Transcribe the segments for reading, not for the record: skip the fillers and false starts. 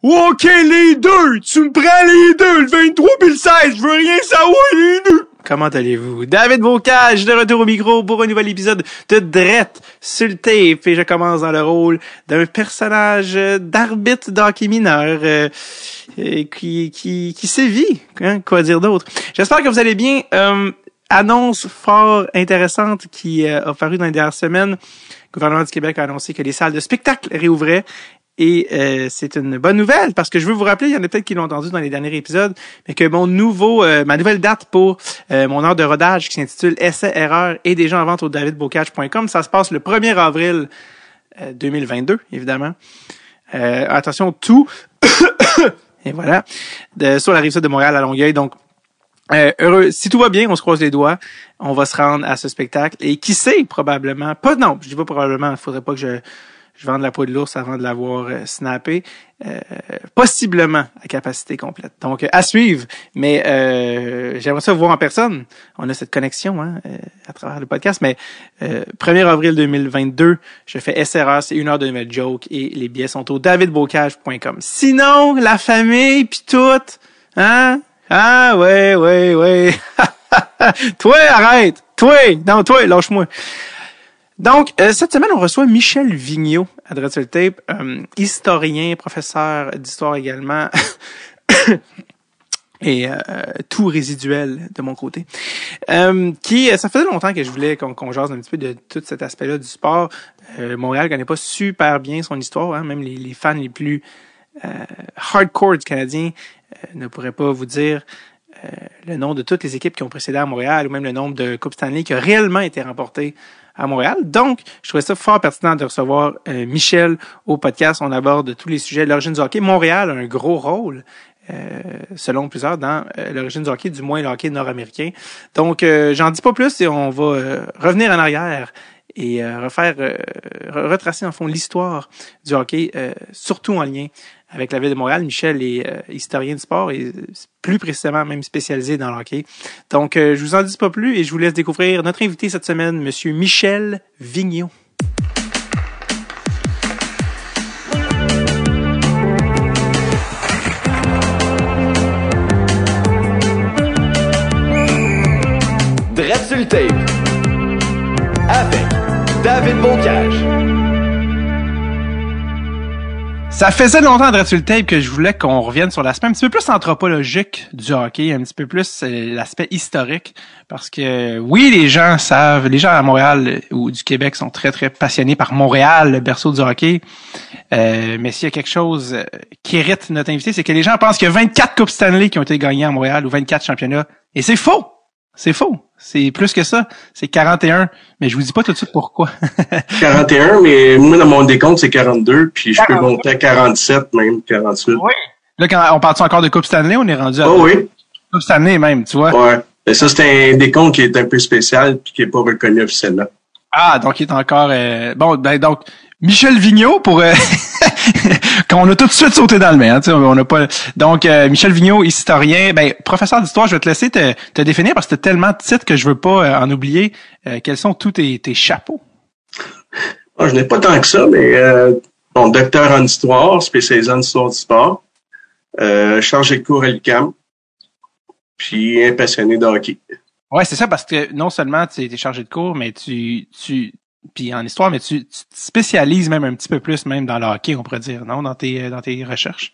OK, les deux! Tu me prends les deux, le 23 pis le 16, je veux rien savoir, les deux! Comment allez-vous? David Bocage, de retour au micro pour un nouvel épisode de Drette sur le tape. Et je commence dans le rôle d'un personnage d'arbitre d'hockey mineur qui sévit. Hein? Quoi dire d'autre? J'espère que vous allez bien. Annonce fort intéressante qui a paru dans les dernières semaines. Le gouvernement du Québec a annoncé que les salles de spectacle réouvraient. Et c'est une bonne nouvelle parce que je veux vous rappeler, il y en a peut-être qui l'ont entendu dans les derniers épisodes, mais que ma nouvelle date pour mon heure de rodage qui s'intitule Essai-Erreur est déjà en vente au davidbocage.com. Ça se passe le 1er avril 2022, évidemment. Attention, tout. Et voilà. Sur la rive-sud de Montréal à Longueuil. Donc, heureux. Si tout va bien, on se croise les doigts. On va se rendre à ce spectacle. Et qui sait, probablement. Je dis pas probablement. Il faudrait pas que je vende la peau de l'ours avant de l'avoir snappé. Possiblement à capacité complète. Donc, à suivre. Mais j'aimerais ça vous voir en personne. On a cette connexion à travers le podcast. Mais 1er avril 2022, je fais SRR, c'est 1 heure de nouvelles jokes et les billets sont au davidbocage.com. Sinon, la famille pis tout, hein? Ah, ouais. Toi, arrête! Toi, lâche-moi. Donc, cette semaine, on reçoit Michel Vigneault à Drette sur le tape, historien, professeur d'histoire également, et tout résiduel de mon côté, ça faisait longtemps que je voulais qu'on jase un petit peu de tout cet aspect-là du sport. Montréal connaît pas super bien son histoire, hein, même les fans les plus hardcore du Canadien ne pourraient pas vous dire le nom de toutes les équipes qui ont précédé à Montréal ou même le nombre de Coupes Stanley qui a réellement été remporté à Montréal. Donc, je trouvais ça fort pertinent de recevoir Michel au podcast. On aborde tous les sujets de l'origine du hockey. Montréal a un gros rôle, selon plusieurs, dans l'origine du hockey, du moins le hockey nord-américain. Donc, j'en dis pas plus et on va revenir en arrière et retracer en fond l'histoire du hockey, surtout en lien avec la ville de Montréal. Michel est historien du sport et plus précisément même spécialisé dans le hockey. Donc, je vous en dis pas plus et je vous laisse découvrir notre invité cette semaine, Monsieur Michel Vigneault. Drette sur le tape avec David Bocage. Ça faisait longtemps à Drette sur le tape que je voulais qu'on revienne sur l'aspect un petit peu plus anthropologique du hockey, un petit peu plus l'aspect historique, parce que oui, les gens à Montréal ou du Québec sont très très passionnés par Montréal, le berceau du hockey, mais s'il y a quelque chose qui hérite notre invité, c'est que les gens pensent qu'il y a 24 Coupes Stanley qui ont été gagnées à Montréal ou 24 championnats, et c'est faux! C'est faux. C'est plus que ça. C'est 41. Mais je vous dis pas tout de suite pourquoi. 41, mais moi, dans mon décompte, c'est 42. Puis je peux monter à 47, même 48. Oui. Là, quand on parle encore de Coupe Stanley, on est rendu à oui. Coupe Stanley même, tu vois. Ouais. Mais ça, c'est un décompte qui est un peu spécial puis qui est pas reconnu officiellement. Ah, donc il est encore... donc, Michel Vigneault pour... Qu'on a tout de suite sauté dans le bain, hein, on n'a pas. Donc Michel Vigneault, historien, professeur d'histoire, je vais te laisser te définir parce que t'as tellement de titres que je veux pas en oublier. Quels sont tous tes chapeaux? Je n'ai pas tant que ça, mais docteur en histoire, spécialisé en histoire du sport, chargé de cours à l'UQAM, puis un passionné de hockey. Ouais, c'est ça, parce que non seulement tu es chargé de cours, mais puis en histoire, mais tu te spécialises même un petit peu plus même dans le hockey, on pourrait dire, non, dans tes recherches.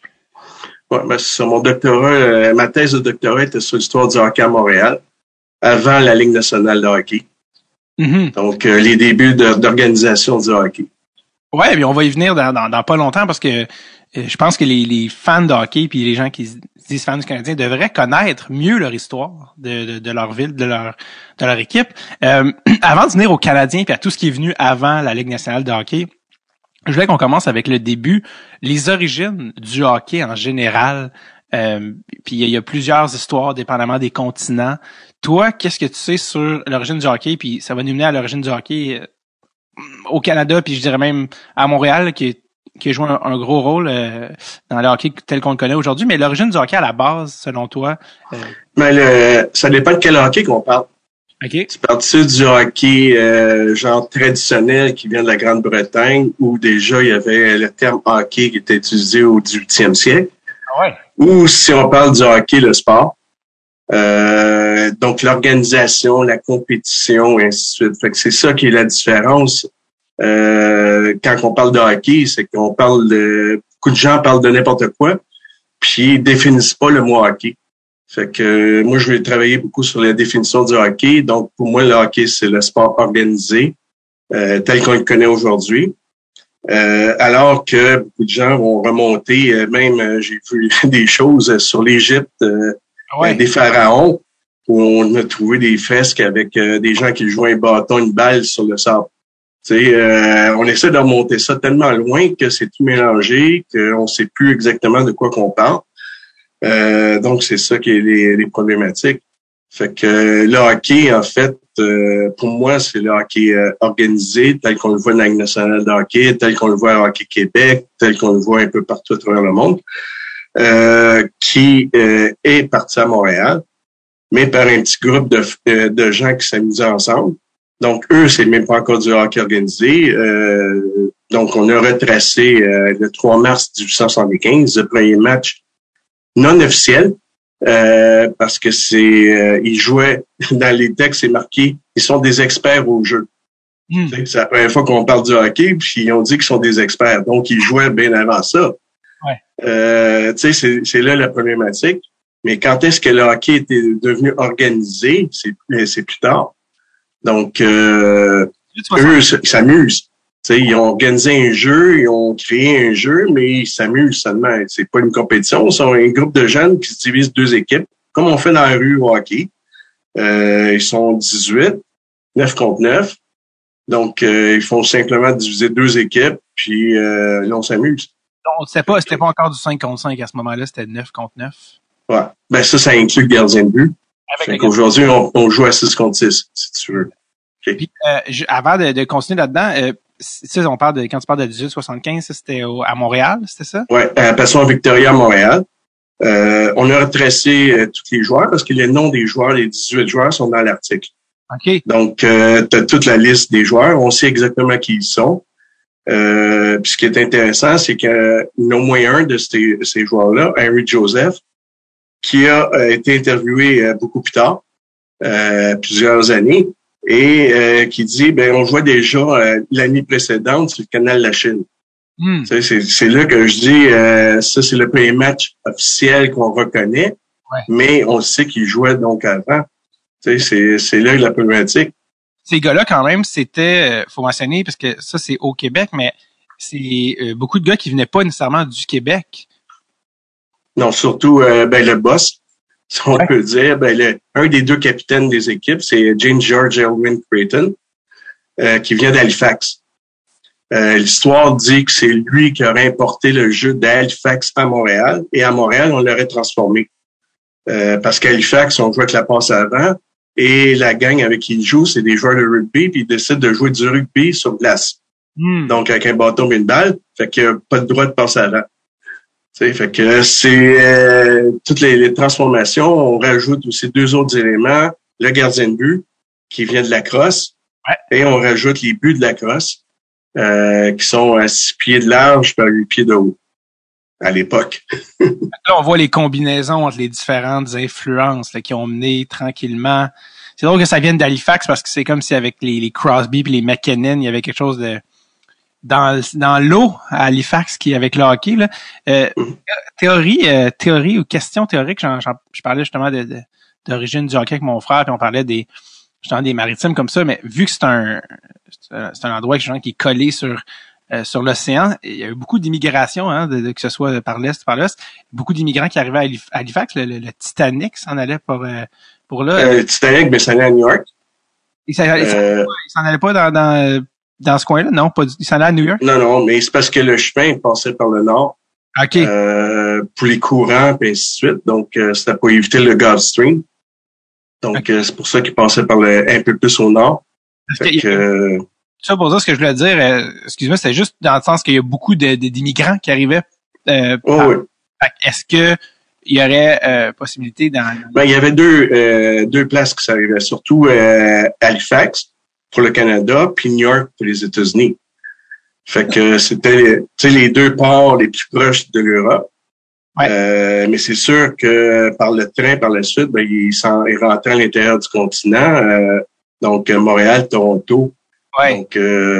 Ouais, c'est ça. Mon doctorat, ma thèse de doctorat était sur l'histoire du hockey à Montréal, avant la Ligue nationale de hockey. Mm-hmm. Donc, les débuts d'organisation du hockey. Ouais, puis on va y venir dans pas longtemps parce que je pense que les fans de hockey puis les gens qui se disent fans du Canadien devraient connaître mieux leur histoire de leur ville, de leur équipe. Avant de venir aux Canadiens puis à tout ce qui est venu avant la Ligue nationale de hockey, je voulais qu'on commence avec le début, les origines du hockey en général. Puis il y a plusieurs histoires dépendamment des continents. Toi, qu'est-ce que tu sais sur l'origine du hockey? Puis ça va nous mener à l'origine du hockey au Canada, puis je dirais même à Montréal, qui joue un gros rôle dans le hockey tel qu'on le connaît aujourd'hui. Mais l'origine du hockey à la base, selon toi? Ça dépend de quel hockey qu'on parle. OK. C'est parti du hockey genre traditionnel qui vient de la Grande-Bretagne, où déjà il y avait le terme hockey qui était utilisé au 18e siècle. Ah ouais. Ou si on parle du hockey, le sport. Donc l'organisation, la compétition, et ainsi de suite. Fait que c'est ça qui est la différence. Quand on parle de hockey, c'est qu'on parle de... Beaucoup de gens parlent de n'importe quoi, puis ils définissent pas le mot hockey. Fait que moi, je vais travailler beaucoup sur la définition du hockey. Donc, pour moi, le hockey, c'est le sport organisé, tel qu'on le connaît aujourd'hui. Alors que beaucoup de gens vont remonter, même j'ai vu des choses sur l'Égypte, des pharaons, où on a trouvé des fresques avec des gens qui jouaient un bâton, une balle sur le sable. On essaie de remonter ça tellement loin que c'est tout mélangé, qu'on sait plus exactement de quoi qu'on parle. Donc, c'est ça qui est les problématiques. Fait que le hockey, en fait, pour moi, c'est le hockey organisé, tel qu'on le voit dans la Ligue nationale de hockey, tel qu'on le voit à Hockey Québec, tel qu'on le voit un peu partout à travers le monde, qui est parti à Montréal, mais par un petit groupe de gens qui s'amusaient ensemble. Donc, eux, c'est même pas encore du hockey organisé. Donc, on a retracé le 3 mars 1875, le premier match non officiel, parce que ils jouaient, dans les textes, c'est marqué, ils sont des experts au jeu. C'est la première fois qu'on parle du hockey, puis ils ont dit qu'ils sont des experts. Donc, ils jouaient bien avant ça. Ouais. C'est là la problématique. Mais quand est-ce que le hockey était devenu organisé, c'est plus tard. Donc, eux, ils s'amusent. Ils ont organisé un jeu, ils ont créé un jeu, mais ils s'amusent seulement. C'est pas une compétition. C'est un groupe de jeunes qui se divisent 2 équipes, comme on fait dans la rue au hockey. Ils sont 18, 9 contre 9. Donc, ils font simplement diviser 2 équipes, puis là, on s'amuse. Donc, c'était pas encore du 5 contre 5 à ce moment-là, c'était 9 contre 9. Ouais. Ben, ça inclut le gardien de but. Fait qu'aujourd'hui, on joue à 6 contre 6, si tu veux. Okay. Puis, avant de continuer là-dedans, ça, quand tu parles de 1875, ça, c'était à Montréal, c'était ça? Ouais, à Passion Victoria à Montréal. On a retracé tous les joueurs parce que les noms des joueurs, les 18 joueurs sont dans l'article. OK. Donc, tu as toute la liste des joueurs. On sait exactement qui ils sont. Puis ce qui est intéressant, c'est qu'il y a au moins un de ces joueurs-là, Henry Joseph, qui a été interviewé beaucoup plus tard, plusieurs années, et qui dit, on jouait déjà l'année précédente sur le canal La Chine. C'est là que je dis, ça c'est le premier match officiel qu'on reconnaît, mais on sait qu'il jouait donc avant. C'est là la problématique. Ces gars-là, quand même, c'était, faut mentionner, parce que ça c'est au Québec, mais c'est beaucoup de gars qui venaient pas nécessairement du Québec. Non, surtout le boss, si on peut dire, un des 2 capitaines des équipes, c'est James George Elwin Creighton, qui vient d'Halifax. L'histoire dit que c'est lui qui aurait importé le jeu d'Halifax à Montréal, et à Montréal, on l'aurait transformé. Parce qu'à Halifax, on jouait avec la passe avant, et la gang avec qui il joue, c'est des joueurs de rugby, puis ils décident de jouer du rugby sur glace. Donc, avec un bâton et une balle, fait qu'il n'y a pas de droit de passer avant. Fait que c'est toutes les transformations. On rajoute aussi 2 autres éléments. Le gardien de but, qui vient de la crosse. Et on rajoute les buts de la crosse, qui sont à 6 pieds de large par 8 pieds de haut, à l'époque. Là, on voit les combinaisons entre les différentes influences là, qui ont mené tranquillement. C'est drôle que ça vienne d'Halifax parce que c'est comme si avec les Crosby et les McKinnon, il y avait quelque chose de dans l'eau à Halifax qui avec le hockey là. Théorie ou question théorique, je parlais justement d'origine du hockey avec mon frère, puis on parlait des maritimes comme ça, mais vu que c'est un endroit qui est collé sur l'océan, il y a eu beaucoup d'immigration, que ce soit par l'est ou par l'ouest, beaucoup d'immigrants qui arrivaient à Halifax, le Titanic s'en allait pour là. Le Titanic, mais ça allait à New York. Il s'en allait pas dans ce coin-là, non? Il s'en allait à New York? Non, mais c'est parce que le chemin passait par le nord. OK. Pour les courants, et ainsi de suite. Donc, c'était pour éviter le Gulf Stream. Donc, c'est pour ça qu'il passait par un peu plus au nord. Ça, pour dire ce que je voulais dire, excuse-moi, c'est juste dans le sens qu'il y a beaucoup d'immigrants qui arrivaient. Oui. Est-ce que il y aurait possibilité il y avait deux places qui s'arrivaient, surtout Halifax pour le Canada, puis New York pour les États-Unis. Fait que c'était les deux ports les plus proches de l'Europe. Ouais. Mais c'est sûr que par le train, par la suite, il rentrait à l'intérieur du continent, donc Montréal, Toronto. Ouais. Donc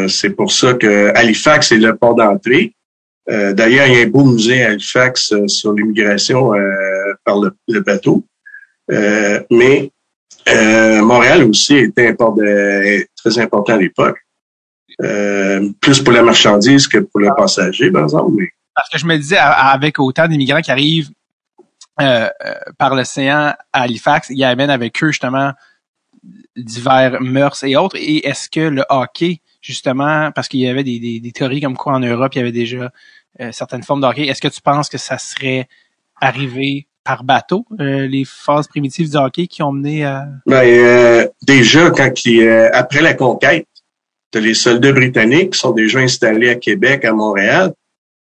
c'est pour ça que Halifax est le port d'entrée. D'ailleurs, il y a un beau musée à Halifax sur l'immigration par le bateau. Mais Montréal aussi était un port très important à l'époque. Plus pour la marchandise que pour le passager, par exemple. Mais... Parce que je me disais, avec autant d'immigrants qui arrivent par l'océan à Halifax, ils amènent avec eux justement divers mœurs et autres. Et est-ce que le hockey, justement, parce qu'il y avait des théories comme quoi en Europe, il y avait déjà certaines formes de hockey, est-ce que tu penses que ça serait arrivé par bateau, les phases primitives du hockey qui ont mené à... Déjà, après la conquête, les soldats britanniques qui sont déjà installés à Québec, à Montréal,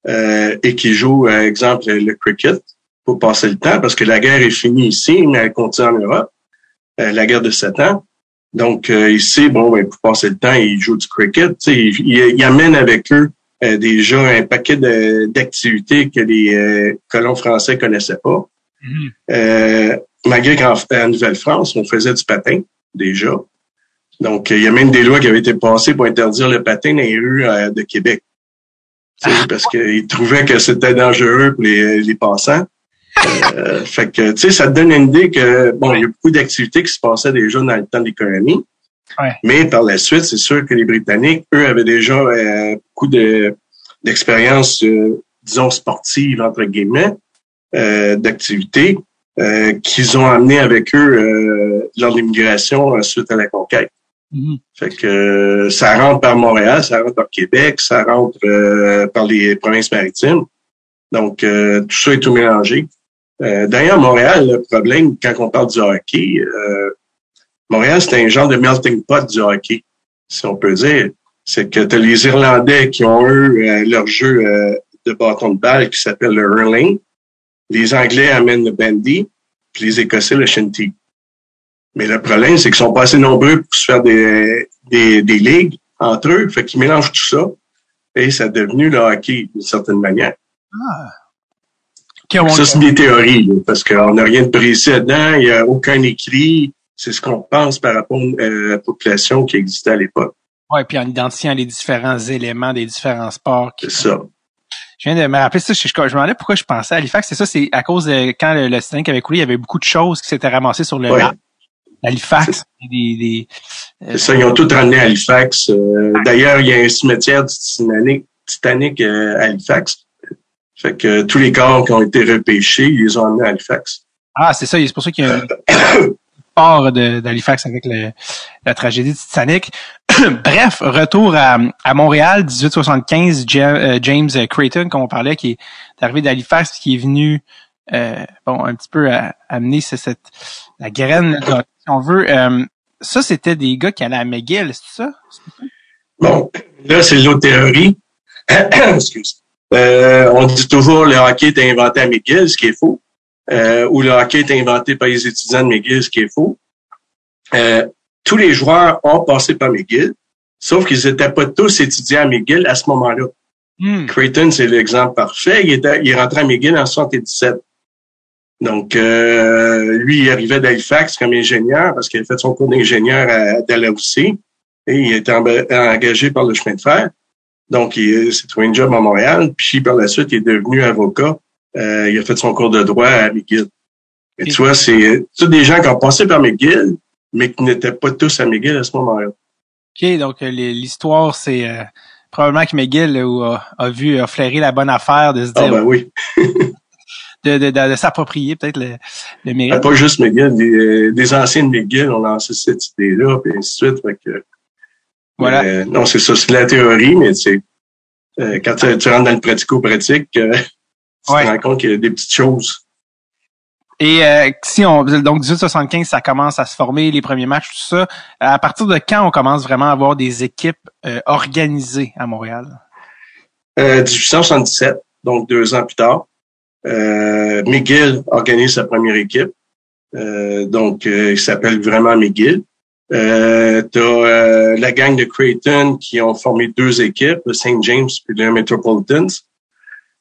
et qui jouent, par exemple, le cricket pour passer le temps, parce que la guerre est finie ici, mais elle continue en Europe, la guerre de 7 ans. Donc, ici, pour passer le temps, ils jouent du cricket. Ils amènent avec eux déjà un paquet d'activités que les colons français connaissaient pas. Malgré qu'en Nouvelle-France, on faisait du patin, déjà. Donc, il y a même des lois qui avaient été passées pour interdire le patin dans les rues de Québec. Parce qu'ils trouvaient que c'était dangereux pour les passants. Fait que, ça te donne une idée que, il y a beaucoup d'activités qui se passaient déjà dans le temps de l'économie. Ouais. Mais par la suite, c'est sûr que les Britanniques, eux, avaient déjà beaucoup d'expériences, disons, sportives, entre guillemets, d'activités qu'ils ont amenées avec eux lors de l'immigration suite à la conquête. Fait que ça rentre par Montréal, ça rentre par Québec, ça rentre par les provinces maritimes. Donc, tout ça est tout mélangé. D'ailleurs, Montréal, le problème, quand on parle du hockey, Montréal, c'est un genre de melting pot du hockey, si on peut dire. C'est que tu as les Irlandais qui ont eu leur jeu de bâton de balle qui s'appelle le hurling. Les Anglais amènent le bandy, puis les Écossais le shinty. Mais le problème, c'est qu'ils sont pas assez nombreux pour se faire des ligues entre eux. Fait qu'ils mélangent tout ça. Et ça est devenu le hockey, d'une certaine manière. Ça, c'est des théories, là, parce qu'on n'a rien de précis dedans. Il n'y a aucun écrit. C'est ce qu'on pense par rapport à la population qui existait à l'époque. Oui, puis en identifiant les différents éléments des différents sports. C'est ça. Je viens de me rappeler ça. Je me demandais pourquoi je pensais à Halifax. C'est ça, c'est à cause de quand le Titanic avait coulé, il y avait beaucoup de choses qui s'étaient ramassées sur le lac. Halifax. C'est ça, ils ont tout ramené à Halifax. D'ailleurs, il y a un cimetière du Titanic à Halifax. Fait que tous les corps qui ont été repêchés, ils les ont amenés à Halifax. Ah, c'est ça. C'est pour ça qu'il y a un port d'Halifax avec la tragédie du Titanic. Bref, retour à Montréal, 1875, James Creighton, comme on parlait, qui est arrivé d'Halifax, qui est venu un petit peu amener la graine, là, si on veut. Ça, c'était des gars qui allaient à McGill, c'est ça? Bon, là, c'est l'autre théorie. Excuse. On dit toujours le hockey est inventé à McGill, ce qui est faux. Ou le hockey est inventé par les étudiants de McGill, ce qui est faux. Tous les joueurs ont passé par McGill, sauf qu'ils n'étaient pas tous étudiants à McGill à ce moment-là. Creighton, c'est l'exemple parfait. Il est rentré à McGill en 77. Donc, lui, il arrivait d'Halifax comme ingénieur parce qu'il a fait son cours d'ingénieur à Dalhousie et il était engagé par le chemin de fer. Donc, il s'est trouvé un job à Montréal. Puis, par la suite, il est devenu avocat. Il a fait son cours de droit à McGill. Et tu vois, c'est tous des gens qui ont passé par McGill, mais qui n'étaient pas tous à McGill à ce moment-là. OK, donc l'histoire, c'est probablement que McGill a flairé la bonne affaire de se dire... Ah ben oui. de s'approprier peut-être le mérite. Pas juste McGill, des anciens de McGill ont lancé cette idée-là, puis ainsi de suite. Fait que, voilà. Non, c'est ça, c'est la théorie, mais c'est quand tu rentres dans le pratico-pratique, tu te rends compte qu'il y a des petites choses. Et donc 1875, ça commence à se former, les premiers matchs, tout ça. À partir de quand on commence vraiment à avoir des équipes organisées à Montréal? 1877, donc 2 ans plus tard. McGill organise sa première équipe. Donc, il s'appelle vraiment McGill. T'as la gang de Creighton qui ont formé 2 équipes, le St. James et le Metropolitans.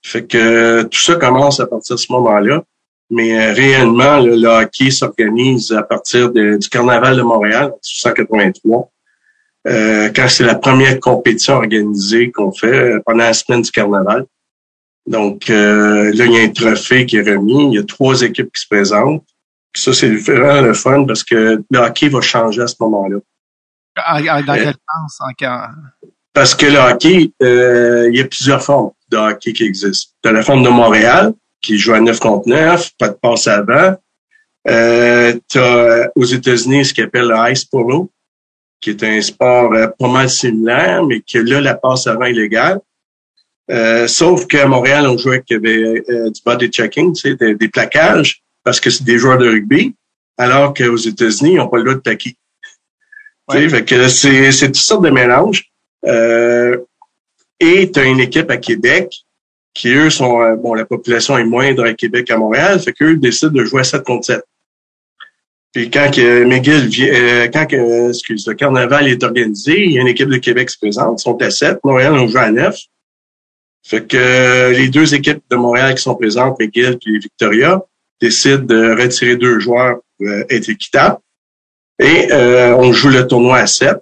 Fait que tout ça commence à partir de ce moment-là. Mais réellement, le hockey s'organise à partir du Carnaval de Montréal en 1883. Quand c'est la première compétition organisée qu'on fait pendant la semaine du Carnaval. Donc, là, il y a un trophée qui est remis. Il y a 3 équipes qui se présentent. Puis ça, c'est vraiment le fun parce que le hockey va changer à ce moment-là. Dans quel sens? Parce que le hockey, il y a plusieurs formes de hockey qui existent. Tu as la forme de Montréal, qui joue à 9 contre 9, pas de passe avant. Tu as aux États-Unis ce qu'ils appellent le ice polo, qui est un sport pas mal similaire, mais que là, la passe avant est légale. Sauf qu'à Montréal, on jouait avec du body checking, tu sais, des plaquages, parce que c'est des joueurs de rugby, alors qu'aux États-Unis, ils n'ont pas le droit de plaquer. Ouais. Fait que c'est toutes sortes de mélanges. Et tu as une équipe à Québec qui, eux, sont... la population est moindre à Québec qu'à Montréal, fait qu'eux décident de jouer à 7 contre 7. Puis quand McGill le Carnaval est organisé, il y a une équipe de Québec qui se présente, ils sont à 7, Montréal, on joue à 9. Fait que les 2 équipes de Montréal qui sont présentes, McGill et Victoria, décident de retirer 2 joueurs pour être équitable. Et on joue le tournoi à 7.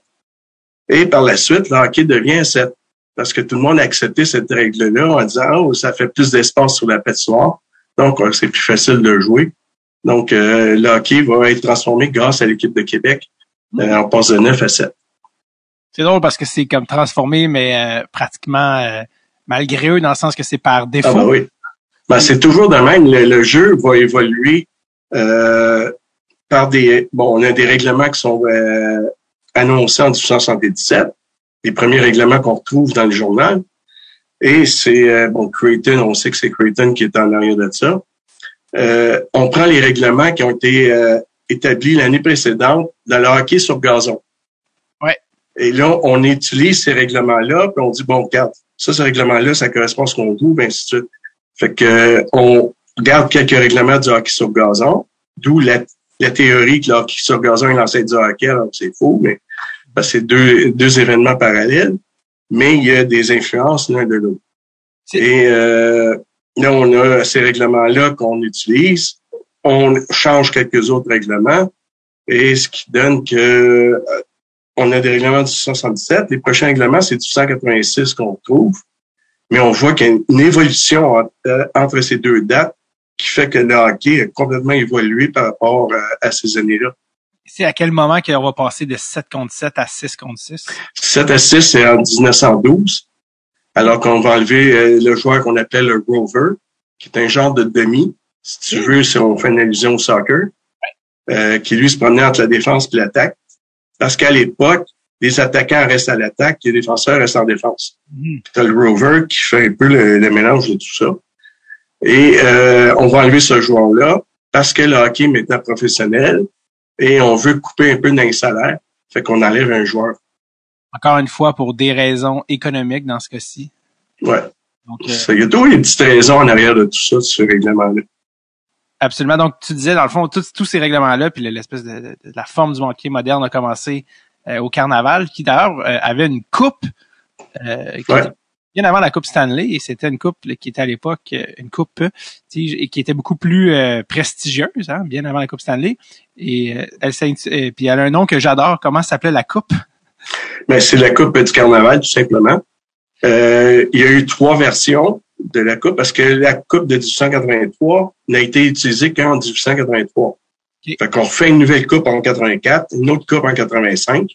Et par la suite, le hockey devient à 7. Parce que tout le monde a accepté cette règle-là en disant « Oh, ça fait plus d'espace sur la patinoire, donc c'est plus facile de jouer. » Donc, le hockey va être transformé grâce à l'équipe de Québec. On passe de 9 à 7. C'est drôle parce que c'est comme transformé, mais pratiquement malgré eux, dans le sens que c'est par défaut. Ah ben oui. Ben, c'est toujours de même. Le jeu va évoluer par des... Bon, on a des règlements qui sont annoncés en 1877. Les premiers règlements qu'on retrouve dans le journal. Et c'est, Creighton, on sait que c'est Creighton qui est en arrière de ça. On prend les règlements qui ont été établis l'année précédente dans le hockey sur gazon. Ouais. Et là, on utilise ces règlements-là, puis on dit, bon, regarde, ce règlement-là, ça correspond à ce qu'on joue, ben, ainsi de suite. Fait que, on garde quelques règlements du hockey sur gazon, d'où la théorie que le hockey sur gazon est l'ancêtre du hockey, alors c'est faux, mais c'est deux événements parallèles, mais il y a des influences l'un de l'autre. Et là, on a ces règlements-là qu'on utilise. On change quelques autres règlements, et ce qui donne que on a des règlements du 177. Les prochains règlements, c'est du 186 qu'on trouve. Mais on voit qu'il y a une évolution entre ces 2 dates qui fait que le hockey a complètement évolué par rapport à ces années-là. C'est à quel moment qu'on va passer de 7 contre 7 à 6 contre 6? 7 à 6, c'est en 1912. Alors qu'on va enlever le joueur qu'on appelle le rover, qui est un genre de demi, si tu veux, si on fait une allusion au soccer, qui lui se promenait entre la défense et l'attaque. Parce qu'à l'époque, les attaquants restent à l'attaque et les défenseurs restent en défense. Tu as le rover qui fait un peu le mélange de tout ça. Et on va enlever ce joueur-là parce que le hockey est maintenant professionnel et on veut couper un peu dans les salaires. Fait qu'on enlève un joueur. Encore une fois, pour des raisons économiques dans ce cas-ci. Ouais. Donc, il y a toujours des petites raisons en arrière de tout ça, de ce règlement-là. Absolument. Donc, tu disais, dans le fond, tous ces règlements-là, puis l'espèce de la forme du hockey moderne a commencé au Carnaval, qui d'ailleurs avait une coupe qui était bien avant la Coupe Stanley, et c'était une coupe qui était à l'époque une coupe et qui était beaucoup plus prestigieuse, hein, bien avant la Coupe Stanley. Et puis elle a un nom que j'adore. Comment s'appelait la coupe? Ben, c'est la Coupe du Carnaval, tout simplement. Il y a eu 3 versions de la coupe, parce que la coupe de 1883 n'a été utilisée qu'en 1883. Okay. Fait qu'on refait une nouvelle coupe en 84, une autre coupe en 85.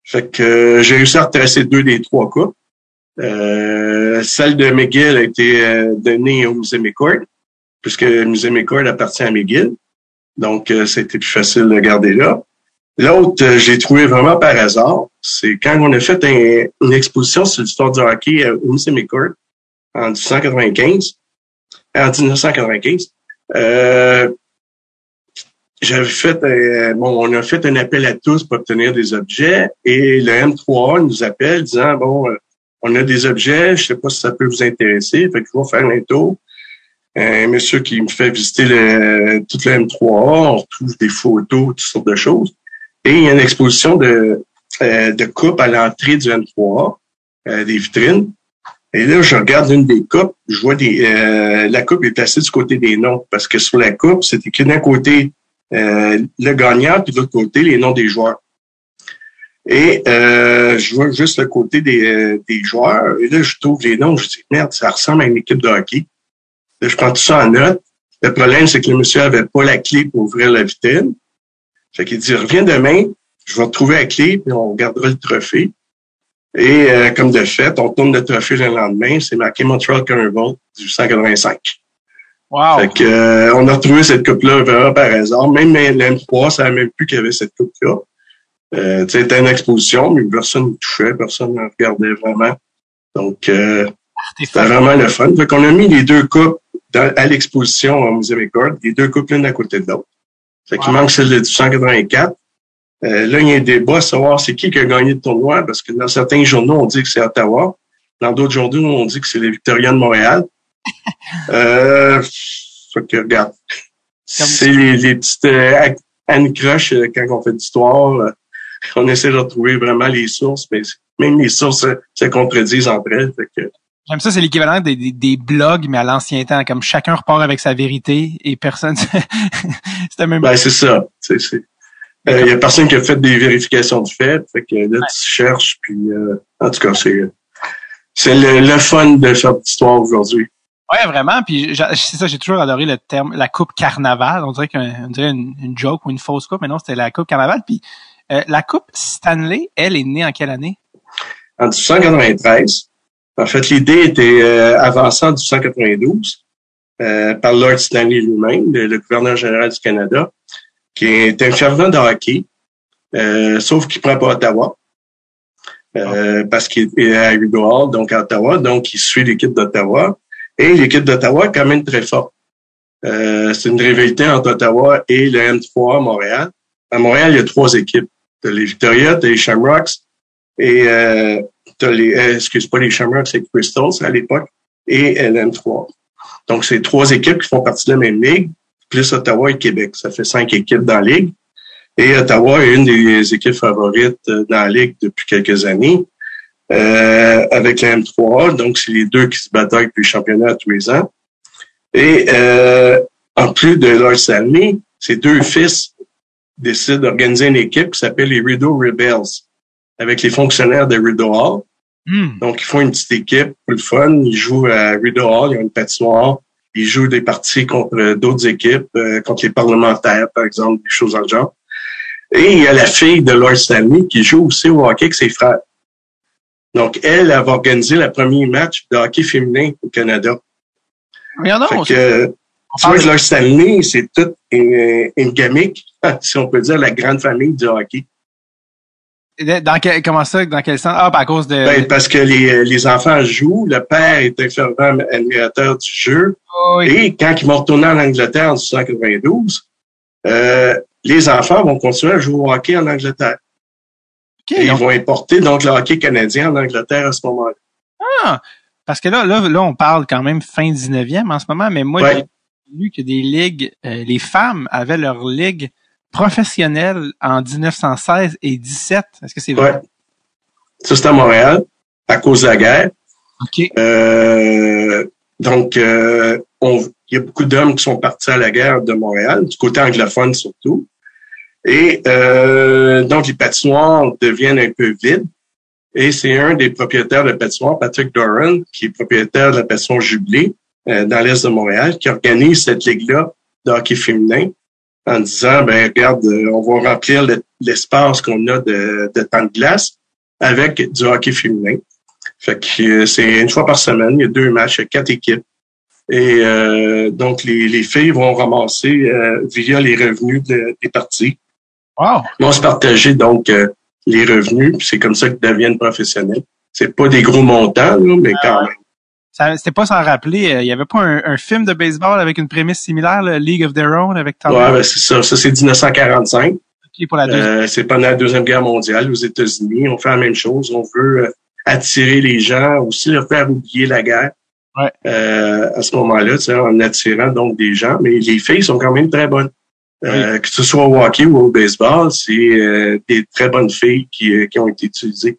Fait que j'ai réussi à retracer 2 des 3 coupes. Celle de McGill a été donnée au Musée McCourt, puisque le Musée McCourt appartient à McGill. Donc, c'était plus facile de garder là. L'autre, j'ai trouvé vraiment par hasard. C'est quand on a fait une exposition sur l'histoire du hockey au Musée McCourt en 1995. J'avais fait, on a fait un appel à tous pour obtenir des objets, et le M3A nous appelle disant, on a des objets, je sais pas si ça peut vous intéresser, fait que je vais faire un tour. un monsieur qui me fait visiter toute la M3A. On retrouve des photos, toutes sortes de choses. Et il y a une exposition de coupes à l'entrée du M3A, des vitrines. Et là, je regarde une des coupes, je vois la coupe est placée du côté des noms, parce que sur la coupe, c'est écrit d'un côté le gagnant, puis de l'autre côté, les noms des joueurs. Et je vois juste le côté des joueurs. Et là, je trouve les noms, je dis, merde, ça ressemble à une équipe de hockey. Là, je prends tout ça en note. Le problème, c'est que le monsieur avait pas la clé pour ouvrir la vitrine. Fait qu'il dit, reviens demain, je vais retrouver la clé, puis on regardera le trophée. Et comme de fait, on tourne le trophée le lendemain, c'est marqué Montreal Carnival 1885. Wow! Fait que on a retrouvé cette coupe-là vraiment par hasard. Même l'M3, ça savait même plus qu'il y avait cette coupe-là. C'était une exposition, mais personne ne touchait, personne ne regardait vraiment. Donc, c'était vraiment le fun. Fait qu'on a mis les deux coupes à l'exposition au Musée McCord, les deux coupes l'une à côté de l'autre. Fait qu'il manque celle de 1884. Là, il y a un débat à savoir c'est qui a gagné le tournoi, parce que dans certains journaux, on dit que c'est Ottawa. Dans d'autres journaux, on dit que c'est les Victoriens de Montréal. Fait que, regarde. C'est les petites anicroches quand on fait d'histoire. On essaie de retrouver vraiment les sources, mais même les sources se contredisent entre elles. Fait que, j'aime ça, c'est l'équivalent des blogs, mais à l'ancien temps, comme chacun repart avec sa vérité et personne... C'était même... Ben, c'est ça. Il y a personne qui a fait des vérifications de fait. Fait que là, tu cherches, puis en tout cas, c'est le fun de faire de l'histoire aujourd'hui. Ouais, vraiment. Puis c'est ça, j'ai toujours adoré le terme la coupe carnaval. On dirait une joke ou une fausse coupe, mais non, c'était la coupe carnaval. Puis la coupe Stanley, elle est née en quelle année? En 1893. En fait, l'idée était avancée en 1892 par Lord Stanley lui-même, le gouverneur général du Canada, qui est un fervent de hockey, sauf qu'il prend pas Ottawa, parce qu'il est à Rideau Hall, donc à Ottawa, donc il suit l'équipe d'Ottawa. Et l'équipe d'Ottawa est quand même très forte. C'est une rivalité entre Ottawa et le M3 à Montréal. À Montréal, il y a 3 équipes. T'as les Victoria, t'as les Shamrocks, et t'as les Shamrocks, c'est Crystals à l'époque, et le M3. Donc, c'est 3 équipes qui font partie de la même ligue, plus Ottawa et Québec. Ça fait 5 équipes dans la ligue. Et Ottawa est une des équipes favorites dans la ligue depuis quelques années. Avec la M3A, donc c'est les deux qui se bataillent pour les championnats tous les ans. Et en plus de Lord Stanley, ses 2 fils décident d'organiser une équipe qui s'appelle les Rideau Rebels, avec les fonctionnaires de Rideau Hall. Donc, ils font une petite équipe pour le fun. Ils jouent à Rideau Hall, ils ont une patinoire. Ils jouent des parties contre d'autres équipes, contre les parlementaires, par exemple, des choses en genre. Et il y a la fille de Lord Stanley qui joue aussi au hockey avec ses frères. Donc, elle va organiser le premier match de hockey féminin au Canada. Regardons. Fait que, tu vois, Lord Stanley, c'est toute une gamique, si on peut dire, la grande famille du hockey. Comment ça? Dans quel sens? Ah, à cause de... Ben, parce que les enfants jouent, le père est un fervent admirateur du jeu. Oh, oui. Et quand ils vont retourner en Angleterre en 1892, les enfants vont continuer à jouer au hockey en Angleterre. Okay, et ils vont importer donc le hockey canadien en Angleterre à ce moment-là. Ah! Parce que là, on parle quand même fin 19e en ce moment, mais moi, j'ai lu que des ligues, les femmes avaient leur ligue professionnelle en 1916 et 17. Est-ce que c'est vrai? Ouais. Ça, c'est à Montréal, à cause de la guerre. OK. Donc, il y a beaucoup d'hommes qui sont partis à la guerre de Montréal, du côté anglophone surtout. Et donc, les patinoires deviennent un peu vides. Et c'est un des propriétaires de patinoire, Patrick Doran, qui est propriétaire de la patinoire Jubilé dans l'est de Montréal, qui organise cette ligue-là de hockey féminin en disant, ben regarde, on va remplir l'espace qu'on a de temps de glace avec du hockey féminin. Fait que c'est une fois par semaine, il y a 2 matchs, il y a 4 équipes. Et donc, les filles vont ramasser via les revenus des parties. Wow. Ils vont se partager donc les revenus, puis c'est comme ça qu'ils deviennent professionnels. C'est pas des gros montants, là, mais quand même. C'était pas sans rappeler, il y avait pas un film de baseball avec une prémisse similaire, le League of Their Own avec Tom. Ouais, ben c'est ça. Ça, c'est 1945. Okay, pour la c'est pendant la Deuxième Guerre mondiale aux États-Unis. On fait la même chose. On veut attirer les gens, aussi leur faire oublier la guerre. Ouais. À ce moment-là, tu sais, en attirant donc des gens. Mais les filles sont quand même très bonnes. Oui. Que ce soit au hockey ou au baseball, c'est des très bonnes filles qui ont été utilisées.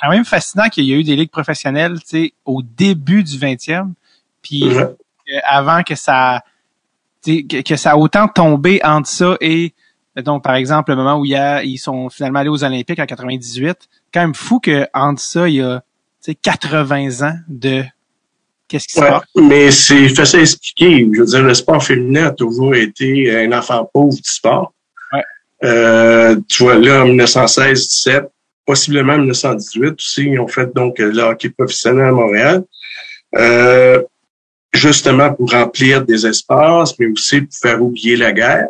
Quand même fascinant qu'il y ait eu des ligues professionnelles, tu sais, au début du 20e, puis avant que ça, que ça a autant tombé entre ça et, donc par exemple, le moment où ils sont finalement allés aux Olympiques en 98, quand même fou que entre ça, il y a, tu sais, 80 ans de qu'est-ce qui se passe. Mais c'est facile à expliquer. Je veux dire, le sport féminin a toujours été un enfant pauvre du sport. Ouais. Tu vois, là, en 1916-17, possiblement en 1918 aussi, ils ont fait donc le hockey professionnel à Montréal. Justement pour remplir des espaces, mais aussi pour faire oublier la guerre.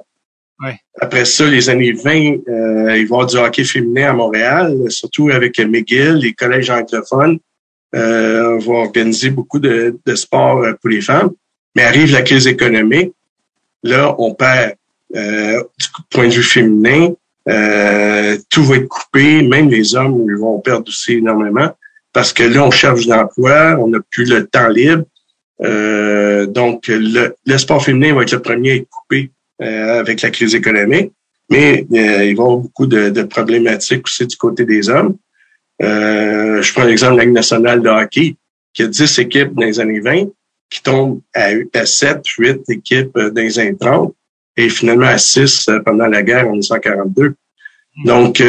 Ouais. Après ça, les années 20, il va y avoir du hockey féminin à Montréal, surtout avec McGill, les collèges anglophones. On va organiser beaucoup de sports pour les femmes. Mais arrive la crise économique. Là, on perd du point de vue féminin. Tout va être coupé. Même les hommes ils vont perdre aussi énormément. Parce que là, on cherche d'emploi, on n'a plus le temps libre. Donc, le sport féminin va être le premier à être coupé avec la crise économique. Mais il va y avoir beaucoup de problématiques aussi du côté des hommes. Je prends l'exemple de la Ligue nationale de hockey, qui a 10 équipes dans les années 20, qui tombent à 7, 8 équipes dans les années 30, et finalement à 6 pendant la guerre en 1942. Donc,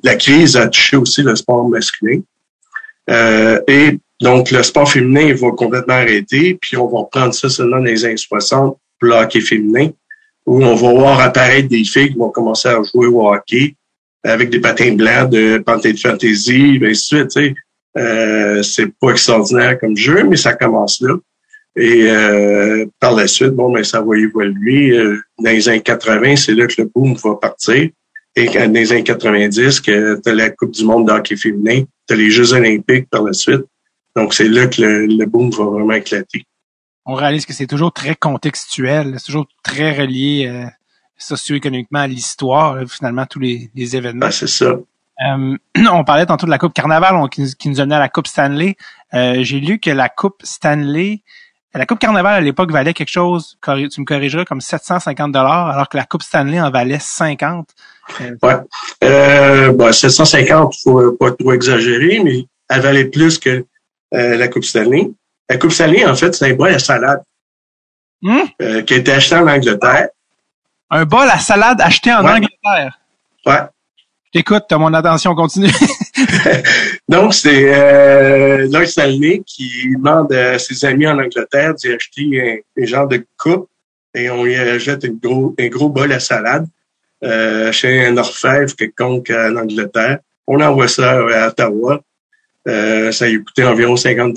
la crise a touché aussi le sport masculin. Et donc, le sport féminin va complètement arrêter, puis on va reprendre ça seulement dans les années 60 pour le hockey féminin, où on va voir apparaître des filles qui vont commencer à jouer au hockey avec des patins blancs de Panthère Fantasy, et ainsi de suite. Tu sais. C'est pas extraordinaire comme jeu, mais ça commence là. Et par la suite, ça va évoluer. Dans les années 80, c'est là que le boom va partir. Et dans les années 90, que t'as la Coupe du monde de hockey féminin, t'as les Jeux olympiques par la suite. Donc, c'est là que le boom va vraiment éclater. On réalise que c'est toujours très contextuel, c'est toujours très relié socio-économiquement à l'histoire, là, finalement, tous les événements. Ah, c'est ça. On parlait tantôt de la Coupe Carnaval qui nous amenait à la Coupe Stanley. J'ai lu que la Coupe Stanley, la Coupe Carnaval à l'époque valait quelque chose, tu me corrigeras, comme 750 $, alors que la Coupe Stanley en valait 50. Ouais. 750, faut pas trop exagérer, mais elle valait plus que la Coupe Stanley. La Coupe Stanley, en fait, c'est un bol à salade qui a été acheté en Angleterre. Un bol à salade acheté en Angleterre? Ouais. Je t'écoute, t'as mon attention, continue. Donc, c'est Lord Stanley qui demande à ses amis en Angleterre d'y acheter un genre de coupe et on y achète un gros bol à salade chez un orfèvre quelconque en Angleterre. On envoie ça à Ottawa. Ça lui coûtait environ 50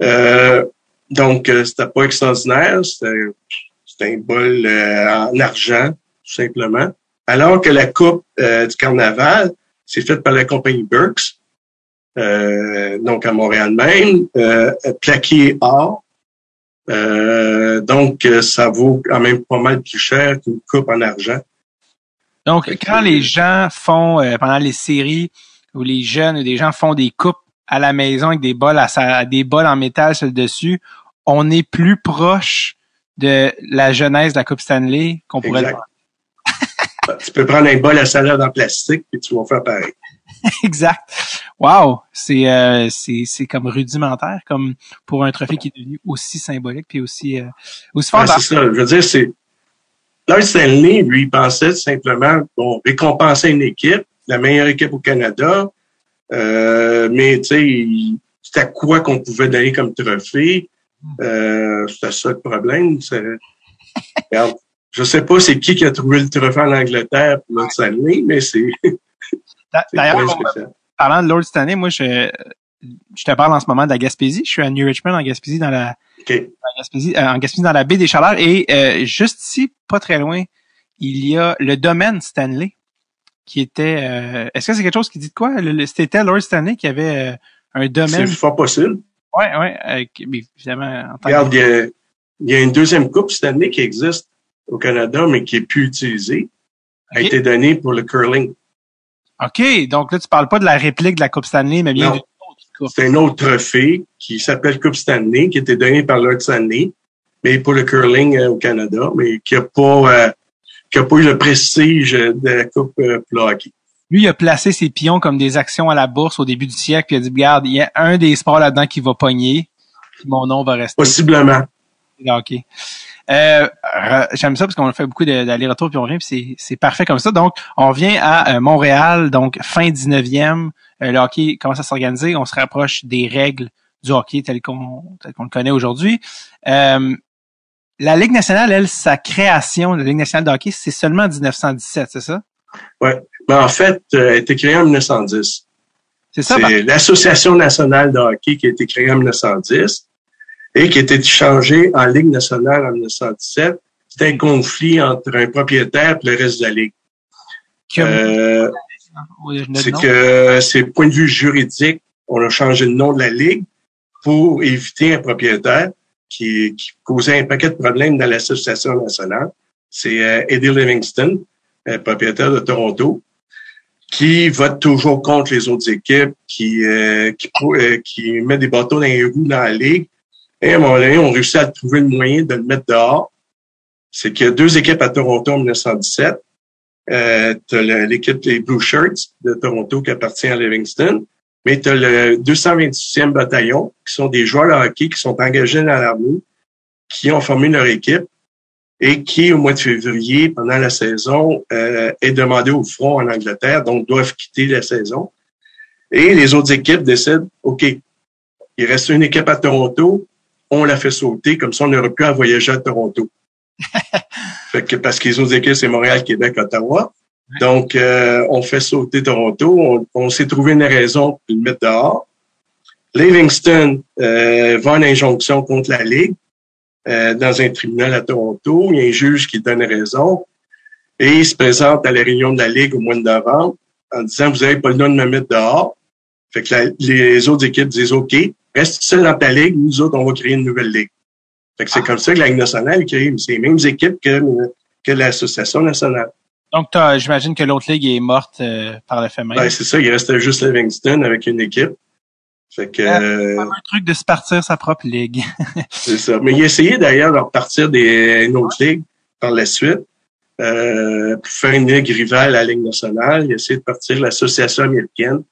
$. Donc, c'était pas extraordinaire. C'était un bol en argent, tout simplement. Alors que la coupe du carnaval, c'est faite par la compagnie Burks, donc à Montréal même, plaqué or. Donc, ça vaut quand même pas mal plus cher qu'une coupe en argent. Donc, quand les gens font, pendant les séries, où les jeunes ou des gens font des coupes à la maison avec des bols des bols en métal sur le dessus, on est plus proche de la genèse de la Coupe Stanley qu'on pourrait le voir. Tu peux prendre un bol à salade en plastique et tu vas faire pareil. Exact. Wow, c'est comme rudimentaire, comme pour un trophée qui est devenu aussi symbolique puis aussi fort. C'est ça. Je veux dire, c'est Lord Stanley, lui, il pensait simplement récompenser une équipe, la meilleure équipe au Canada, mais tu sais, c'était quoi qu'on pouvait donner comme trophée. C'était ça le problème. Regarde, je sais pas c'est qui a trouvé le trophée en Angleterre pour Lord Stanley, mais c'est d'ailleurs, parlant de Lord Stanley, moi je te parle en ce moment de la Gaspésie. Je suis à New Richmond en Gaspésie dans la Gaspésie dans la baie des Chaleurs et juste ici, pas très loin, il y a le domaine Stanley qui était est-ce que c'est quelque chose qui dit de quoi? C'était Lord Stanley qui avait un domaine. C'est fort possible. Ouais, mais évidemment. Regarde, il y a une deuxième coupe Stanley qui existe au Canada, mais qui est plus utilisée. A été donnée pour le curling. OK, donc là, tu parles pas de la réplique de la Coupe Stanley, mais bien d'une autre C'est un autre trophée qui s'appelle Coupe Stanley, qui a été donné par Lord Stanley, mais pour le curling au Canada, mais qui a pas eu le prestige de la Coupe pour le hockey. Lui, il a placé ses pions comme des actions à la bourse au début du siècle. Il a dit, regarde, il y a un des sports là-dedans qui va pogner, puis mon nom va rester. Possiblement. OK. J'aime ça parce qu'on a fait beaucoup d'aller-retour puis on revient, puis c'est parfait comme ça. Donc, on vient à Montréal, donc fin 19e. Le hockey commence à s'organiser. On se rapproche des règles du hockey tel qu'on le connaît aujourd'hui. La Ligue nationale, elle, sa création, la Ligue nationale de hockey, c'est seulement en 1917, c'est ça? Oui. Mais en fait, elle a été créée en 1910. C'est ça? C'est l'Association nationale de hockey qui a été créée en 1910 et qui a été changée en Ligue nationale en 1917. C'était un conflit entre un propriétaire et le reste de la Ligue. C'est que, c'est point de vue juridique, on a changé le nom de la Ligue pour éviter un propriétaire qui causait un paquet de problèmes dans l'Association nationale. C'est Eddie Livingston, propriétaire de Toronto, qui vote toujours contre les autres équipes, qui met des bâtons dans les roues dans la Ligue. Et à un moment donné, on réussit à trouver le moyen de le mettre dehors. C'est qu'il y a deux équipes à Toronto en 1917. T'as l'équipe des Blue Shirts de Toronto qui appartient à Livingston, mais t'as le 226e bataillon, qui sont des joueurs de hockey qui sont engagés dans l'armée, qui ont formé leur équipe et qui, au mois de février, pendant la saison, est demandé au front en Angleterre, donc doivent quitter la saison. Et les autres équipes décident, OK, il reste une équipe à Toronto, on la fait sauter, comme ça on n'aurait plus à voyager à Toronto. Fait que, parce que les autres équipes, c'est Montréal, Québec, Ottawa. Donc, on fait sauter Toronto. On s'est trouvé une raison pour le mettre dehors. Livingston va en injonction contre la Ligue dans un tribunal à Toronto. Il y a un juge qui donne raison. Et il se présente à la réunion de la Ligue au mois de novembre en disant, vous n'avez pas le droit de me mettre dehors. Fait que les autres équipes disent, OK, reste seul dans ta Ligue. Nous autres, on va créer une nouvelle Ligue. Fait que c'est comme ça que la Ligue nationale crée. C'est les mêmes équipes que l'Association nationale. Donc, j'imagine que l'autre ligue est morte par le fait même. Ben, c'est ça. Il restait juste Livingston avec une équipe. Fait que, c'est un truc de se partir sa propre ligue. C'est ça. Mais il a essayé d'ailleurs de repartir une autre ligue par la suite, pour faire une ligue rivale à la Ligue nationale. Il a essayé de partir l'Association américaine.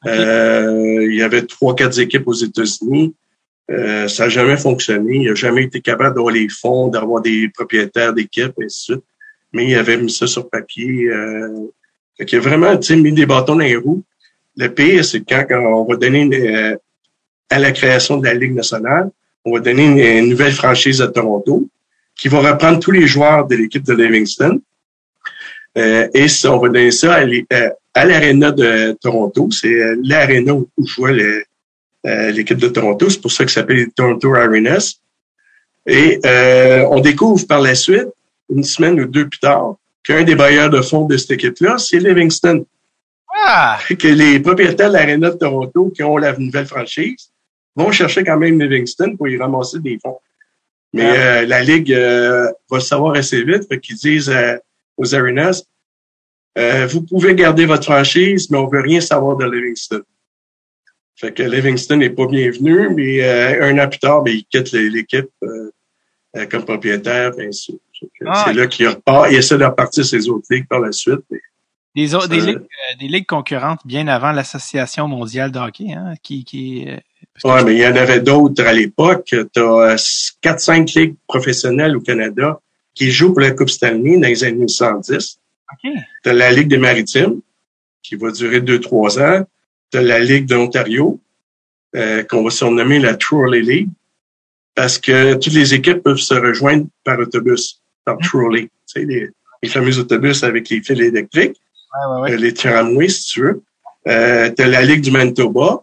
Okay. Il y avait 3-4 équipes aux États-Unis. Ça n'a jamais fonctionné. Il n'a jamais été capable d'avoir les fonds, d'avoir des propriétaires d'équipes, et ainsi de suite. Mais il avait mis ça sur papier. Fait qu'il a vraiment mis des bâtons dans les roues. Le pire, c'est quand on va donner à la création de la Ligue nationale, on va donner une nouvelle franchise à Toronto qui va reprendre tous les joueurs de l'équipe de Livingston. Et ça, on va donner ça à l'aréna de Toronto. C'est l'aréna où jouait l'équipe de Toronto. C'est pour ça que ça s'appelle les Toronto Arenas. Et on découvre par la suite, une semaine ou deux plus tard, qu'un des bailleurs de fonds de cette équipe-là, c'est Livingston. Ah! Que les propriétaires de l'aréna de Toronto, qui ont la nouvelle franchise, vont chercher quand même Livingston pour y ramasser des fonds. Mais la Ligue va le savoir assez vite, fait qu'ils disent aux Arenas, vous pouvez garder votre franchise, mais on veut rien savoir de Livingston. Fait que Livingston n'est pas bienvenu, mais un an plus tard, il quitte l'équipe comme propriétaire, bien sûr. C'est là qu'il repart. Il essaie de repartir ses autres ligues par la suite. Des ligues concurrentes bien avant l'Association mondiale de hockey, hein, ouais, mais il y en avait d'autres à l'époque. T'as 4-5 ligues professionnelles au Canada qui jouent pour la Coupe Stanley dans les années 1910. Okay. T'as la Ligue des Maritimes, qui va durer 2-3 ans. T'as la Ligue de l'Ontario, qu'on va surnommer la Trolley League, parce que toutes les équipes peuvent se rejoindre par autobus, par trolley. Tu sais, les fameux autobus avec les fils électriques, les tramways, si tu veux. T'as la Ligue du Manitoba,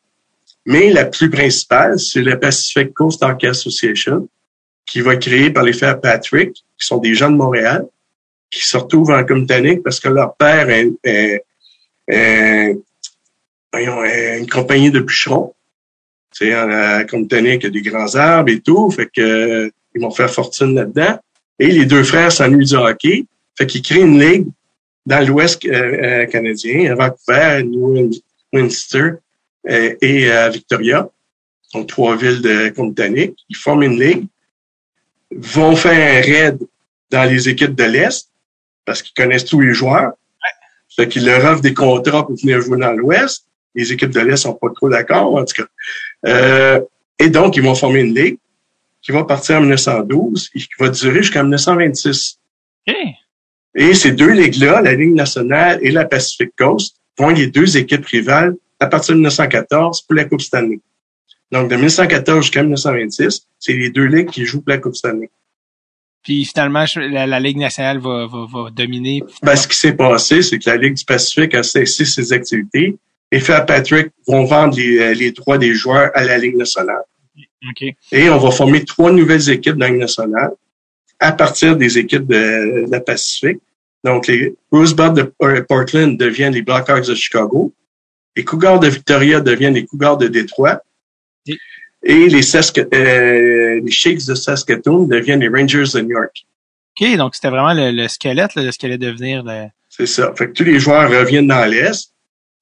mais la plus principale, c'est la Pacific Coast Hockey Association, qui va être créée par les frères Patrick, qui sont des gens de Montréal, qui se retrouvent en Colombie-Britannique parce que leur père est une compagnie de bûcherons. Tu sais, en Colombie-Britannique, il y a des grands arbres et tout, fait que ils vont faire fortune là-dedans. Et les deux frères s'ennuient du hockey, fait qu'ils créent une ligue dans l'Ouest canadien, à Vancouver, à New Winster, et à Victoria, donc 3 villes de Colombie-Britannique. Ils forment une ligue, vont faire un raid dans les équipes de l'Est, parce qu'ils connaissent tous les joueurs. Fait qu'ils leur offrent des contrats pour venir jouer dans l'Ouest. Les équipes de l'Est sont pas trop d'accord, en tout cas. Et donc, ils vont former une ligue qui va partir en 1912 et qui va durer jusqu'en 1926. Okay. Et ces deux ligues-là, la Ligue nationale et la Pacific Coast, vont être les deux équipes rivales à partir de 1914 pour la Coupe Stanley. Donc, de 1914 jusqu'à 1926, c'est les deux ligues qui jouent pour la Coupe Stanley. Puis finalement, la Ligue nationale va dominer. Ben, ce qui s'est passé, c'est que la Ligue du Pacifique a cessé ses activités et Fitzpatrick vont vendre les droits des joueurs à la Ligue nationale. Okay. Et on va former 3 nouvelles équipes dans la Ligue nationale à partir des équipes de la Pacifique. Donc, les Rosebuds de Portland deviennent les Blackhawks de Chicago. Les Cougars de Victoria deviennent les Cougars de Détroit. Oui. Et les Shakes de Saskatoon deviennent les Rangers de New York. OK, donc c'était vraiment le squelette là, de ce qu'allait devenir. C'est ça. Fait que tous les joueurs reviennent dans l'Est.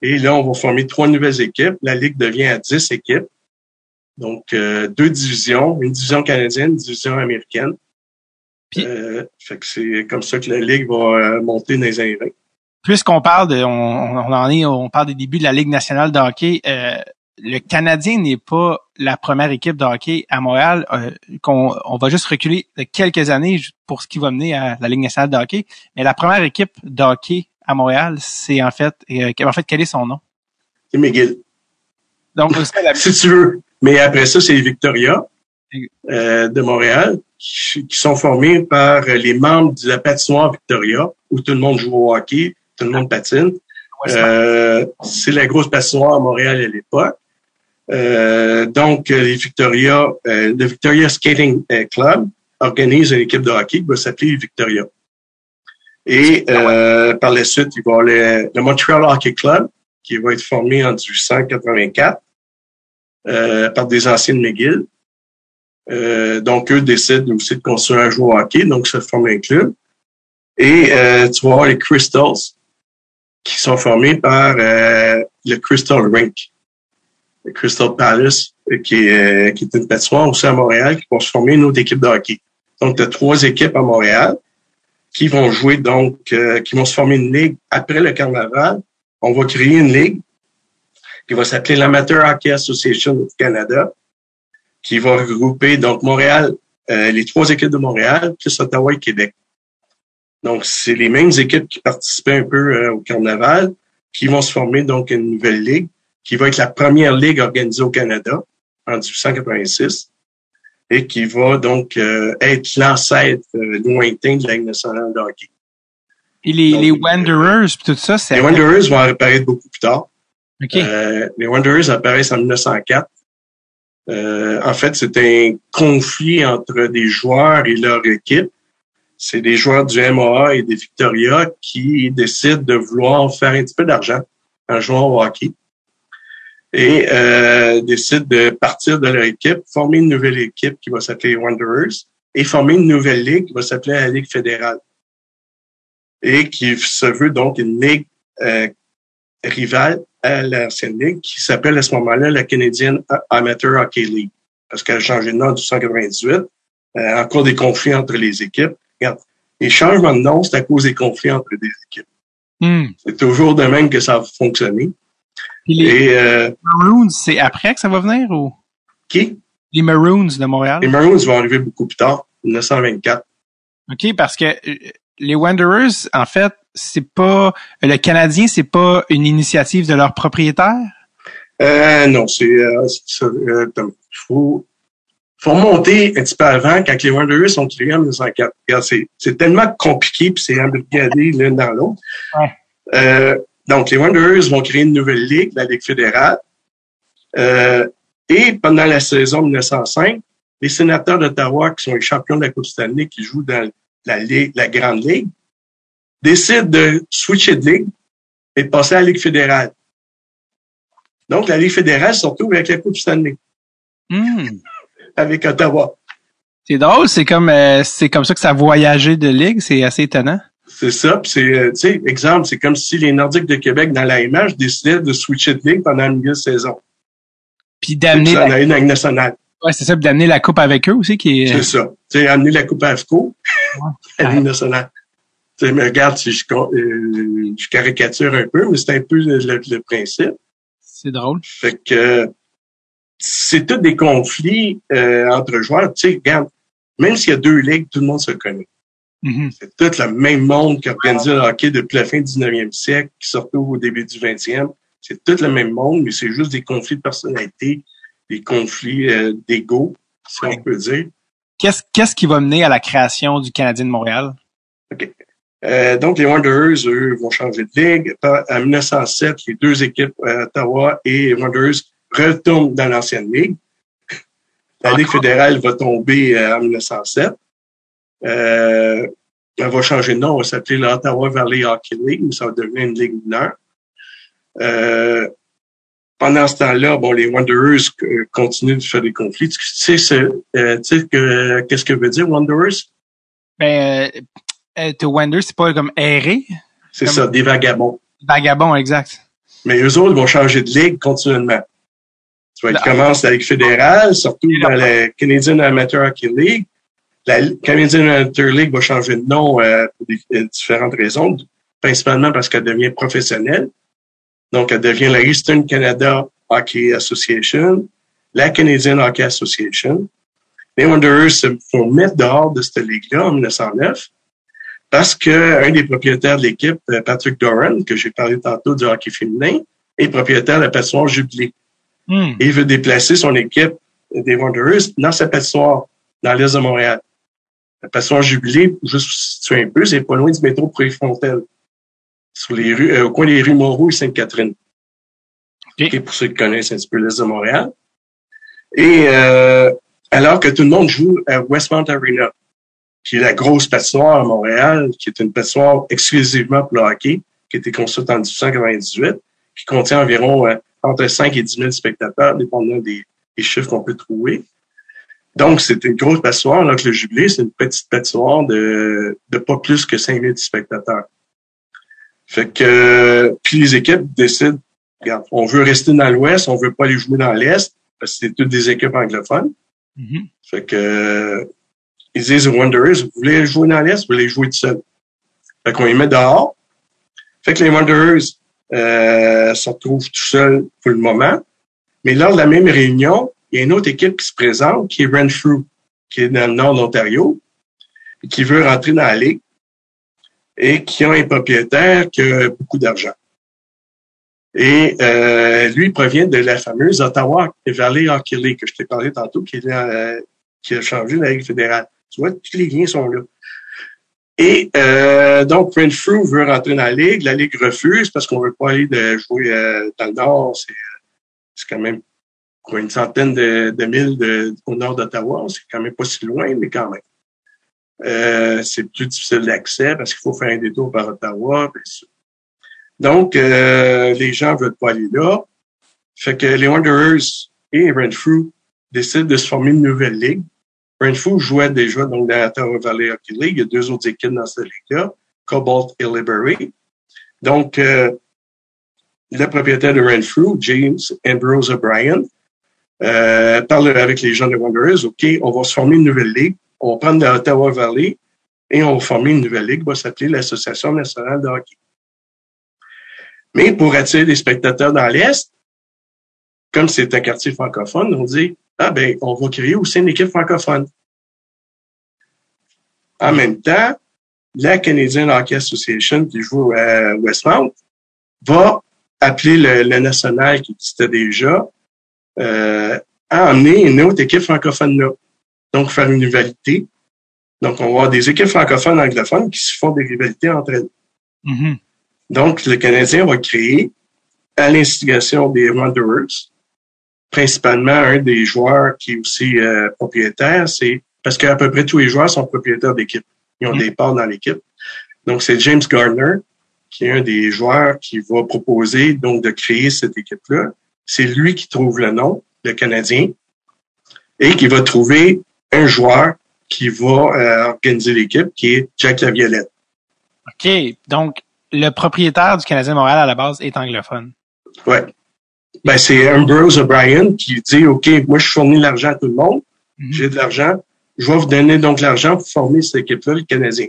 Et là, on va former 3 nouvelles équipes. La Ligue devient à 10 équipes. Donc, 2 divisions, une division canadienne, une division américaine. Puis, fait que c'est comme ça que la Ligue va monter dans les années. Puisqu'on parle on parle des débuts de la Ligue nationale de hockey, le Canadien n'est pas la première équipe de hockey à Montréal. On va juste reculer de quelques années pour ce qui va mener à la Ligue nationale de hockey. Mais la première équipe de hockey à Montréal, c'est en fait, quel est son nom? C'est McGill. Donc, si tu veux. Mais après ça, c'est les Victoria de Montréal qui sont formés par les membres de la patinoire Victoria, où tout le monde joue au hockey, tout le monde patine. C'est la grosse patinoire à Montréal à l'époque. Donc, les Victoria, le Victoria Skating Club organise une équipe de hockey qui va s'appeler Victoria. Et par la suite, il va y avoir le Montreal Hockey Club qui va être formé en 1884 par des anciens de McGill. Donc, eux décident aussi de construire un joueur au hockey, donc ça forme un club. Et tu vas avoir les Crystals qui sont formés par le Crystal Rink. Le Crystal Palace, qui est une patinoire aussi à Montréal, qui vont se former une autre équipe de hockey. Donc, tu as 3 équipes à Montréal qui vont jouer, donc, qui vont se former une ligue après le carnaval. On va créer une ligue qui va s'appeler l'Amateur Hockey Association du Canada, qui va regrouper, donc, Montréal, les 3 équipes de Montréal, plus Ottawa et Québec. Donc, c'est les mêmes équipes qui participaient un peu au carnaval, qui vont se former, donc, une nouvelle ligue, qui va être la première ligue organisée au Canada en 1886 et qui va donc être l'ancêtre lointain de la Ligue nationale de hockey. Et les Wanderers, tout ça, c'est... Les Wanderers vont apparaître beaucoup plus tard. Okay. Les Wanderers apparaissent en 1904. En fait, c'est un conflit entre des joueurs et leur équipe. C'est des joueurs du MAA et des Victoria qui décident de vouloir faire un petit peu d'argent en jouant au hockey. Et décident de partir de leur équipe, former une nouvelle équipe qui va s'appeler Wanderers et former une nouvelle ligue qui va s'appeler la Ligue fédérale. Et qui se veut donc une ligue rivale à l'ancienne ligue qui s'appelle à ce moment-là la Canadian Amateur Hockey League. Parce qu'elle a changé de nom en 1998. Encore des conflits entre les équipes. Regarde, les changements de nom, c'est à cause des conflits entre des équipes. C'est toujours de même que ça va fonctionner. Les Maroons, c'est après que ça va venir ou? Qui? Les Maroons de Montréal. Les Maroons vont arriver beaucoup plus tard, 1924. OK, parce que les Wanderers, en fait, c'est pas, le Canadien, c'est pas une initiative de leur propriétaire? Non, faut monter un petit peu avant quand les Wanderers sont créés en 1904. Regarde, c'est tellement compliqué puis c'est embrigadé l'un dans l'autre. Ouais. Donc, les Wanderers vont créer une nouvelle ligue, la Ligue fédérale. Et pendant la saison 1905, les Sénateurs d'Ottawa, qui sont les champions de la Coupe Stanley, qui jouent dans la Grande Ligue, décident de switcher de ligue et de passer à la Ligue fédérale. Donc, la Ligue fédérale se retrouve avec la Coupe Stanley. Avec Ottawa. C'est drôle, c'est comme ça que ça a voyagé de ligue, c'est assez étonnant. C'est ça, puis c'est, tu sais, exemple, c'est comme si les Nordiques de Québec dans la MH décidaient de switcher de ligue pendant une milieu de saison. Puis d'amener la Ligue nationale. Ouais, c'est ça, puis d'amener la coupe avec eux aussi qui est. C'est ça. Tu sais, amener la coupe à AFCO, à la Ligue nationale. Tu sais, mais regarde, si je caricature un peu, mais c'est un peu le principe. C'est drôle. Fait que c'est tous des conflits entre joueurs. Tu sais, regarde, même s'il y a deux ligues, tout le monde se connaît. Mm-hmm. C'est tout le même monde qui organisait le hockey depuis la fin du 19e siècle, qui se retrouve au début du 20e. C'est tout le même monde, mais c'est juste des conflits de personnalité, des conflits d'ego, si on peut dire. Qu'est-ce qui va mener à la création du Canadien de Montréal? OK. Donc, les Wanderers, eux, vont changer de ligue. En 1907, les deux équipes, Ottawa et Wanderers, retournent dans l'ancienne ligue. La Ligue fédérale va tomber en 1907. Elle va changer de nom, elle va s'appeler l'Ottawa Valley Hockey League, mais ça va devenir une ligue mineure. Pendant ce temps-là, bon, les Wanderers continuent de faire des conflits. Tu sais qu'est-ce que veut dire Wanderers? Ben, to wander, c'est pas comme errer? C'est comme... ça, des vagabonds. Vagabonds, exact. Mais eux autres vont changer de ligue continuellement. Tu vois, ils commencent la Ligue fédérale, surtout dans la Canadian Amateur Hockey League. La Canadian Amateur League va changer de nom pour différentes raisons, principalement parce qu'elle devient professionnelle. Donc, elle devient la Eastern Canada Hockey Association, la Canadian Hockey Association. Les Wanderers se font mettre dehors de cette ligue-là en 1909 parce que un des propriétaires de l'équipe, Patrick Doran, que j'ai parlé tantôt du hockey féminin, est propriétaire de la patinoire Jubilee. Et il veut déplacer son équipe des Wanderers dans sa patinoire, dans l'est de Montréal. La patinoire Jubilee, juste pour situer un peu, c'est pas loin du métro Préfontaine, sur les rues, au coin des rues Moreau et Sainte-Catherine. Okay, pour ceux qui connaissent un petit peu l'est de Montréal. Et alors que tout le monde joue à Westmount Arena, qui est la grosse patinoire à Montréal, qui est une patinoire exclusivement pour le hockey, qui a été construite en 1898, qui contient environ entre 5 et 10 000 spectateurs, dépendant des chiffres qu'on peut trouver. Donc, c'est une grosse patinoire, alors que le Jubilé, c'est une petite patinoire de pas plus que 5 000 spectateurs. Fait que, puis les équipes décident, regarde, on veut rester dans l'Ouest, on veut pas aller jouer dans l'Est, parce que c'est toutes des équipes anglophones. Mm-hmm. Fait que, ils disent aux Wanderers, vous voulez jouer dans l'Est, vous voulez jouer tout seul. Fait qu'on les met dehors. Fait que les Wanderers se retrouvent tout seuls pour le moment. Mais lors de la même réunion, il y a une autre équipe qui se présente, qui est Renfrew, qui est dans le nord de l'Ontario, et qui veut rentrer dans la Ligue et qui a un propriétaire qui a beaucoup d'argent. Et lui provient de la fameuse Ottawa Valley Hockey League que je t'ai parlé tantôt, qui a changé la Ligue fédérale. Tu vois, tous les liens sont là. Et donc, Renfrew veut rentrer dans la Ligue refuse parce qu'on veut pas aller jouer dans le Nord. C'est quand même quoi, une centaine de milles au nord d'Ottawa. C'est quand même pas si loin, mais quand même. C'est plus difficile d'accès parce qu'il faut faire un détour par Ottawa. Donc, les gens veulent pas aller là. Fait que les Wanderers et Renfrew décident de se former une nouvelle ligue. Renfrew jouait déjà donc dans la Ottawa Valley Hockey League. Il y a deux autres équipes dans cette ligue-là, Cobalt et Liberty. Donc, le propriétaire de Renfrew, James Ambrose O'Brien, parle avec les gens de Wanderers. OK, on va se former une nouvelle ligue. On va prendre la Ottawa Valley et on va former une nouvelle ligue. Va s'appeler l'Association nationale de hockey. Mais pour attirer des spectateurs dans l'Est, comme c'est un quartier francophone, on dit, on va créer aussi une équipe francophone. En même temps, la Canadian Hockey Association, qui joue à Westmount, va appeler le national qui existait déjà, à emmener une autre équipe francophone là. Donc, faire une rivalité. Donc, on va avoir des équipes francophones anglophones qui se font des rivalités entre elles. Mm-hmm. Donc, le Canadien va créer, à l'instigation des Wanderers, principalement un des joueurs qui est aussi propriétaire, c'est parce qu'à peu près tous les joueurs sont propriétaires d'équipe. Ils ont des parts dans l'équipe. Donc, c'est James Gardner, qui est un des joueurs qui va proposer donc de créer cette équipe-là. C'est lui qui trouve le nom, le Canadien, et qui va trouver un joueur qui va organiser l'équipe, qui est Jack Laviolette. OK. Donc, le propriétaire du Canadien de Montréal, à la base, est anglophone. Ouais. Ben, c'est Ambrose O'Brien qui dit, OK, moi, je fournis l'argent à tout le monde. J'ai de l'argent. Je vais vous donner donc l'argent pour former cette équipe-là, le Canadien.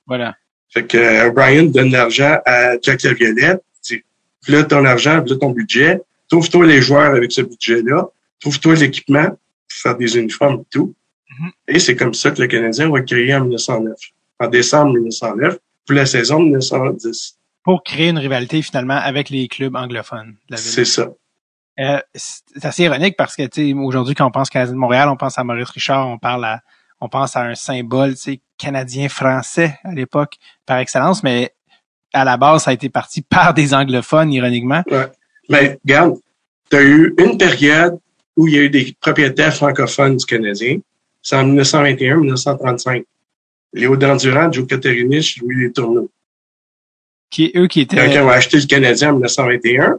Voilà. Fait que O'Brien donne l'argent à Jack Laviolette. Il dit, là, ton argent, là, ton budget. Trouve-toi les joueurs avec ce budget-là. Trouve-toi l'équipement pour faire des uniformes et tout. Et c'est comme ça que le Canadien va créer en 1909. En décembre 1909, pour la saison 1910. Pour créer une rivalité, finalement, avec les clubs anglophones de la ville. C'est ça. C'est assez ironique parce que, tu sais, aujourd'hui, quand on pense Canadien de Montréal, on pense à Maurice Richard, on pense à un symbole, tu sais, canadien-français à l'époque, par excellence, mais à la base, ça a été parti par des anglophones, ironiquement. Ouais. Mais, regarde, tu as eu une période où il y a eu des propriétaires francophones du Canadien. C'est en 1921-1935. Léo Dandurand, Joe Caterinic, Louis Letourneau. Qui étaient... Quand on a acheté le Canadien en 1921,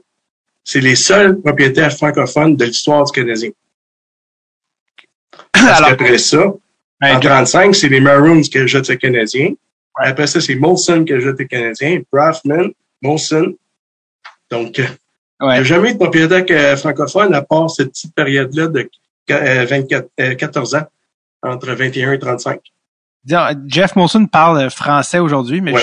c'est les seuls propriétaires francophones de l'histoire du Canadien. Parce qu'après ça, en 1935, c'est les Maroons qui achètent le Canadien. Ouais. Après ça, c'est Molson qui achète le Canadien. Braffman, Molson. Donc, il n'y a jamais eu de propriétaire francophone à part cette petite période-là de 14 ans, entre 21 et 35. Jeff Molson parle français aujourd'hui, mais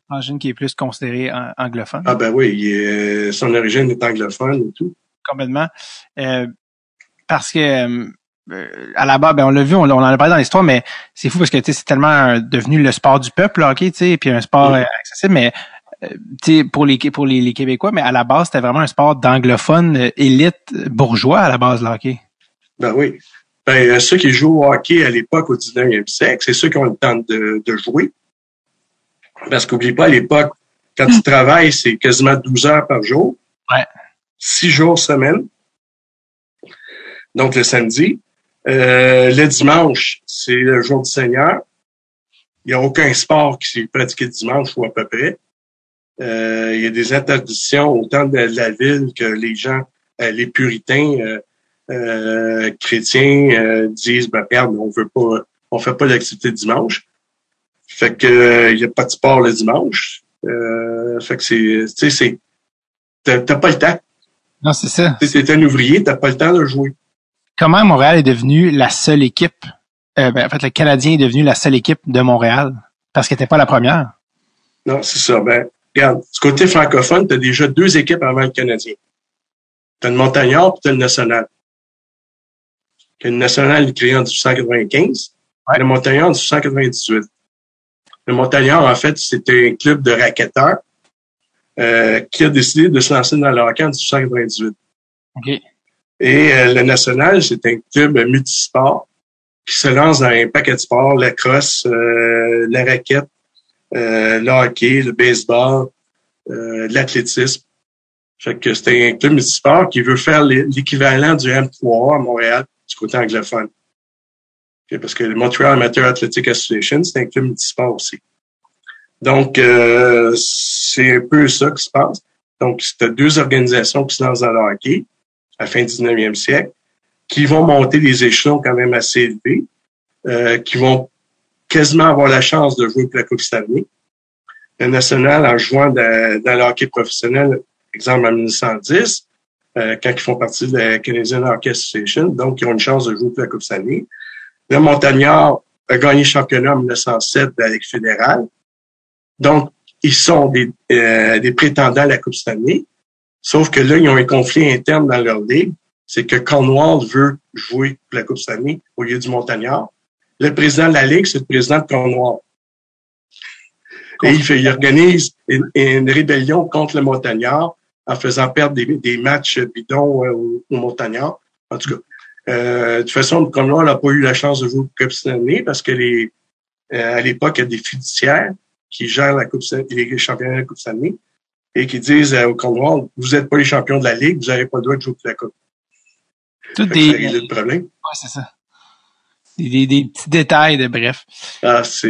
j'imagine qu'il est plus considéré anglophone. Ah ben oui, son origine est anglophone et tout. Complètement. Parce que à la base, on l'a vu, on en a parlé dans l'histoire, mais c'est fou parce que c'est tellement devenu le sport du peuple, le hockey, tu sais, puis un sport accessible, mais tu sais, pour les Québécois, mais à la base, c'était vraiment un sport d'anglophone élite bourgeois à la base, le hockey. Ben oui. Ben, ceux qui jouent au hockey à l'époque, au 19e siècle, c'est ceux qui ont le temps de jouer. Parce qu'oublie pas, à l'époque, quand tu travailles, c'est quasiment 12 heures par jour. Ouais. 6 jours semaine. Donc, le samedi. Le dimanche, c'est le jour du Seigneur. Il n'y a aucun sport qui s'est pratiqué le dimanche ou à peu près. Il y a des interdictions autant de la ville que les gens, les puritains, chrétiens disent, ben regarde, on fait pas d'activité dimanche. Fait que il y a pas de sport le dimanche. Fait que t'as pas le temps. Non, c'est ça. Si t'es un ouvrier, t'as pas le temps de jouer. Comment Montréal est devenu la seule équipe? En fait, le Canadien est devenu la seule équipe de Montréal parce qu'elle n'était pas la première. Non, c'est ça. Ben, regarde, du côté francophone, t'as déjà 2 équipes avant le Canadien. T'as le Montagnard et t'as le National. Le National est créé en 1895. Le Montagnard en 1898. Le Montagnard, en fait, c'était un club de racketteurs qui a décidé de se lancer dans le hockey en 1898. Okay. Et le National, c'est un club multisport qui se lance dans un paquet de sports, la crosse, la raquette, le hockey, le baseball, l'athlétisme. Fait que c'était un club multisport qui veut faire l'équivalent du M3 à Montréal du côté anglophone. Parce que le Montreal Amateur Athletic Association, c'est un club multisport aussi. Donc, c'est un peu ça qui se passe. Donc, c'était 2 organisations qui se lancent dans le hockey à la fin du 19e siècle, qui vont monter des échelons quand même assez élevés, qui vont quasiment avoir la chance de jouer pour la Coupe Stanley. Le National, en jouant dans le hockey professionnel, exemple en 1910, quand ils font partie de la Canadian Hockey Association, donc ils ont une chance de jouer pour la Coupe Stanley. Le Montagnard a gagné le championnat en 1907 de la Ligue fédérale. Donc, ils sont des prétendants à la Coupe Stanley. Sauf que là, ils ont un conflit interne dans leur ligue. C'est que Cornwall veut jouer pour la Coupe Stanley au lieu du Montagnard. Le président de la Ligue, c'est le président de Cornwall. Et il organise une rébellion contre le Montagnard en faisant perdre des matchs bidons au Montagnard. En tout cas, de toute façon, Cornwall n'a pas eu la chance de jouer pour la Coupe Stanley parce que à l'époque, il y a des fiduciaires qui gèrent les championnats de la Coupe Stanley et qui disent au Cornwall, vous n'êtes pas les champions de la Ligue, vous n'avez pas le droit de jouer pour la Coupe. Tout ça règle le problème. Ouais, c'est ça. Des petits détails de bref. Ah, c'est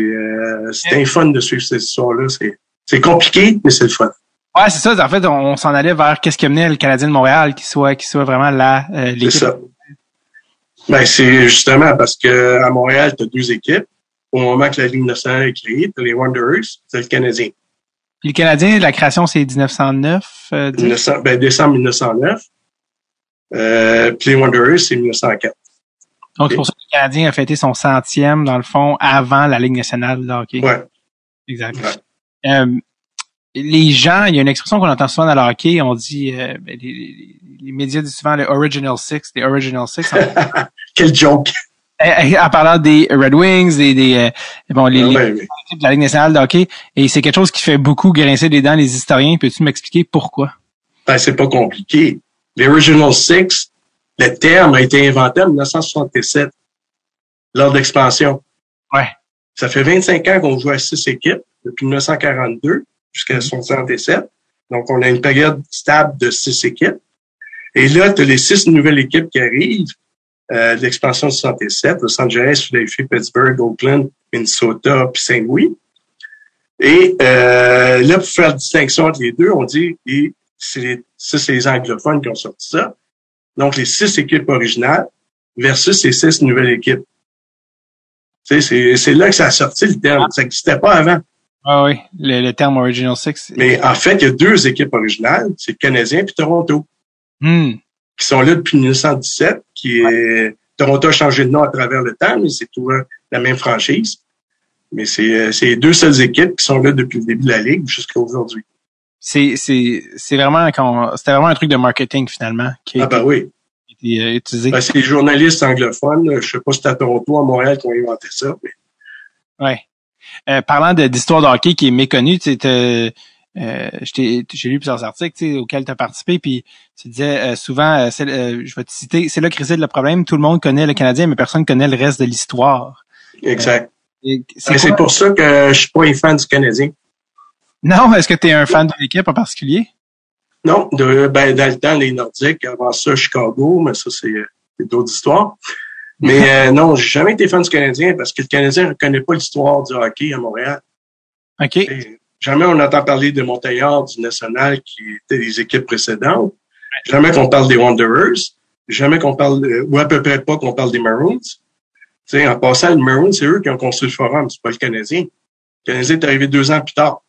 un fun de suivre cette histoire-là. C'est compliqué, mais c'est le fun. Ouais, c'est ça. En fait, on s'en allait vers qu'est-ce qui amenait le Canadien de Montréal qui soit vraiment l'équipe. C'est ça. Ben, c'est justement parce que à Montréal, tu as 2 équipes. Au moment que la Ligue nationale est créée, tu as les Wanderers, c'est le Canadien. Puis le Canadien, la création, c'est 1909? Décembre 1909. Puis les Wanderers, c'est 1904. Donc, c'est pour ça que le Canadien a fêté son 100e, dans le fond, avant la Ligue nationale de hockey. Ouais. Exact. Ouais. Les gens, il y a une expression qu'on entend souvent dans le hockey, on dit, les médias disent souvent le Original Six, les Original Six. Quel joke! En parlant des Red Wings, les équipes de la Ligue nationale de hockey, et c'est quelque chose qui fait beaucoup grincer les dents les historiens. Peux-tu m'expliquer pourquoi? Ben, c'est pas compliqué. Les Original Six, le terme a été inventé en 1967, lors de l'expansion. Ouais. Ça fait 25 ans qu'on joue à 6 équipes, depuis 1942 jusqu'à 1967. Donc, on a une période stable de 6 équipes. Et là, tu as les 6 nouvelles équipes qui arrivent de l'expansion de 67, Los Angeles, Philadelphie, Pittsburgh, Oakland, Minnesota, puis Saint-Louis. Et là, pour faire la distinction entre les deux, on dit c'est les anglophones qui ont sorti ça. Donc, les 6 équipes originales versus les 6 nouvelles équipes. Tu sais, c'est là que ça a sorti le terme. Ça n'existait pas avant. Ah oui, le terme Original Six. Mais en fait, il y a 2 équipes originales. C'est le Canadien puis Toronto. Qui sont là depuis 1917. Toronto a changé de nom à travers le temps, mais c'est toujours la même franchise. Mais c'est les 2 seules équipes qui sont là depuis le début de la Ligue jusqu'à aujourd'hui. C'est vraiment c'était vraiment un truc de marketing finalement qui a été utilisé. Ben, c'est les journalistes anglophones, je sais pas si c'est à Toronto, à Montréal qui ont inventé ça, mais. Ouais. Parlant d'histoire de hockey qui est méconnue, j'ai lu plusieurs articles auxquels tu as participé, puis tu disais souvent, je vais te citer, c'est là que réside le problème, tout le monde connaît le Canadien, mais personne connaît le reste de l'histoire. Exact. C'est pour ça que je suis pas un fan du Canadien. Non, est-ce que tu es un fan de l'équipe en particulier? Non, dans le temps, les Nordiques, avant ça, Chicago, mais ça, c'est d'autres histoires. Mais non, j'ai jamais été fan du Canadien parce que le Canadien ne reconnaît pas l'histoire du hockey à Montréal. OK. Jamais on entend parler des Montagnards, du National, qui étaient les équipes précédentes. Jamais qu'on parle des Wanderers. Jamais qu'on parle, ou à peu près pas qu'on parle des Maroons. T'sais, en passant, les Maroons, c'est eux qui ont construit le Forum, c'est pas le Canadien. Le Canadien est arrivé 2 ans plus tard.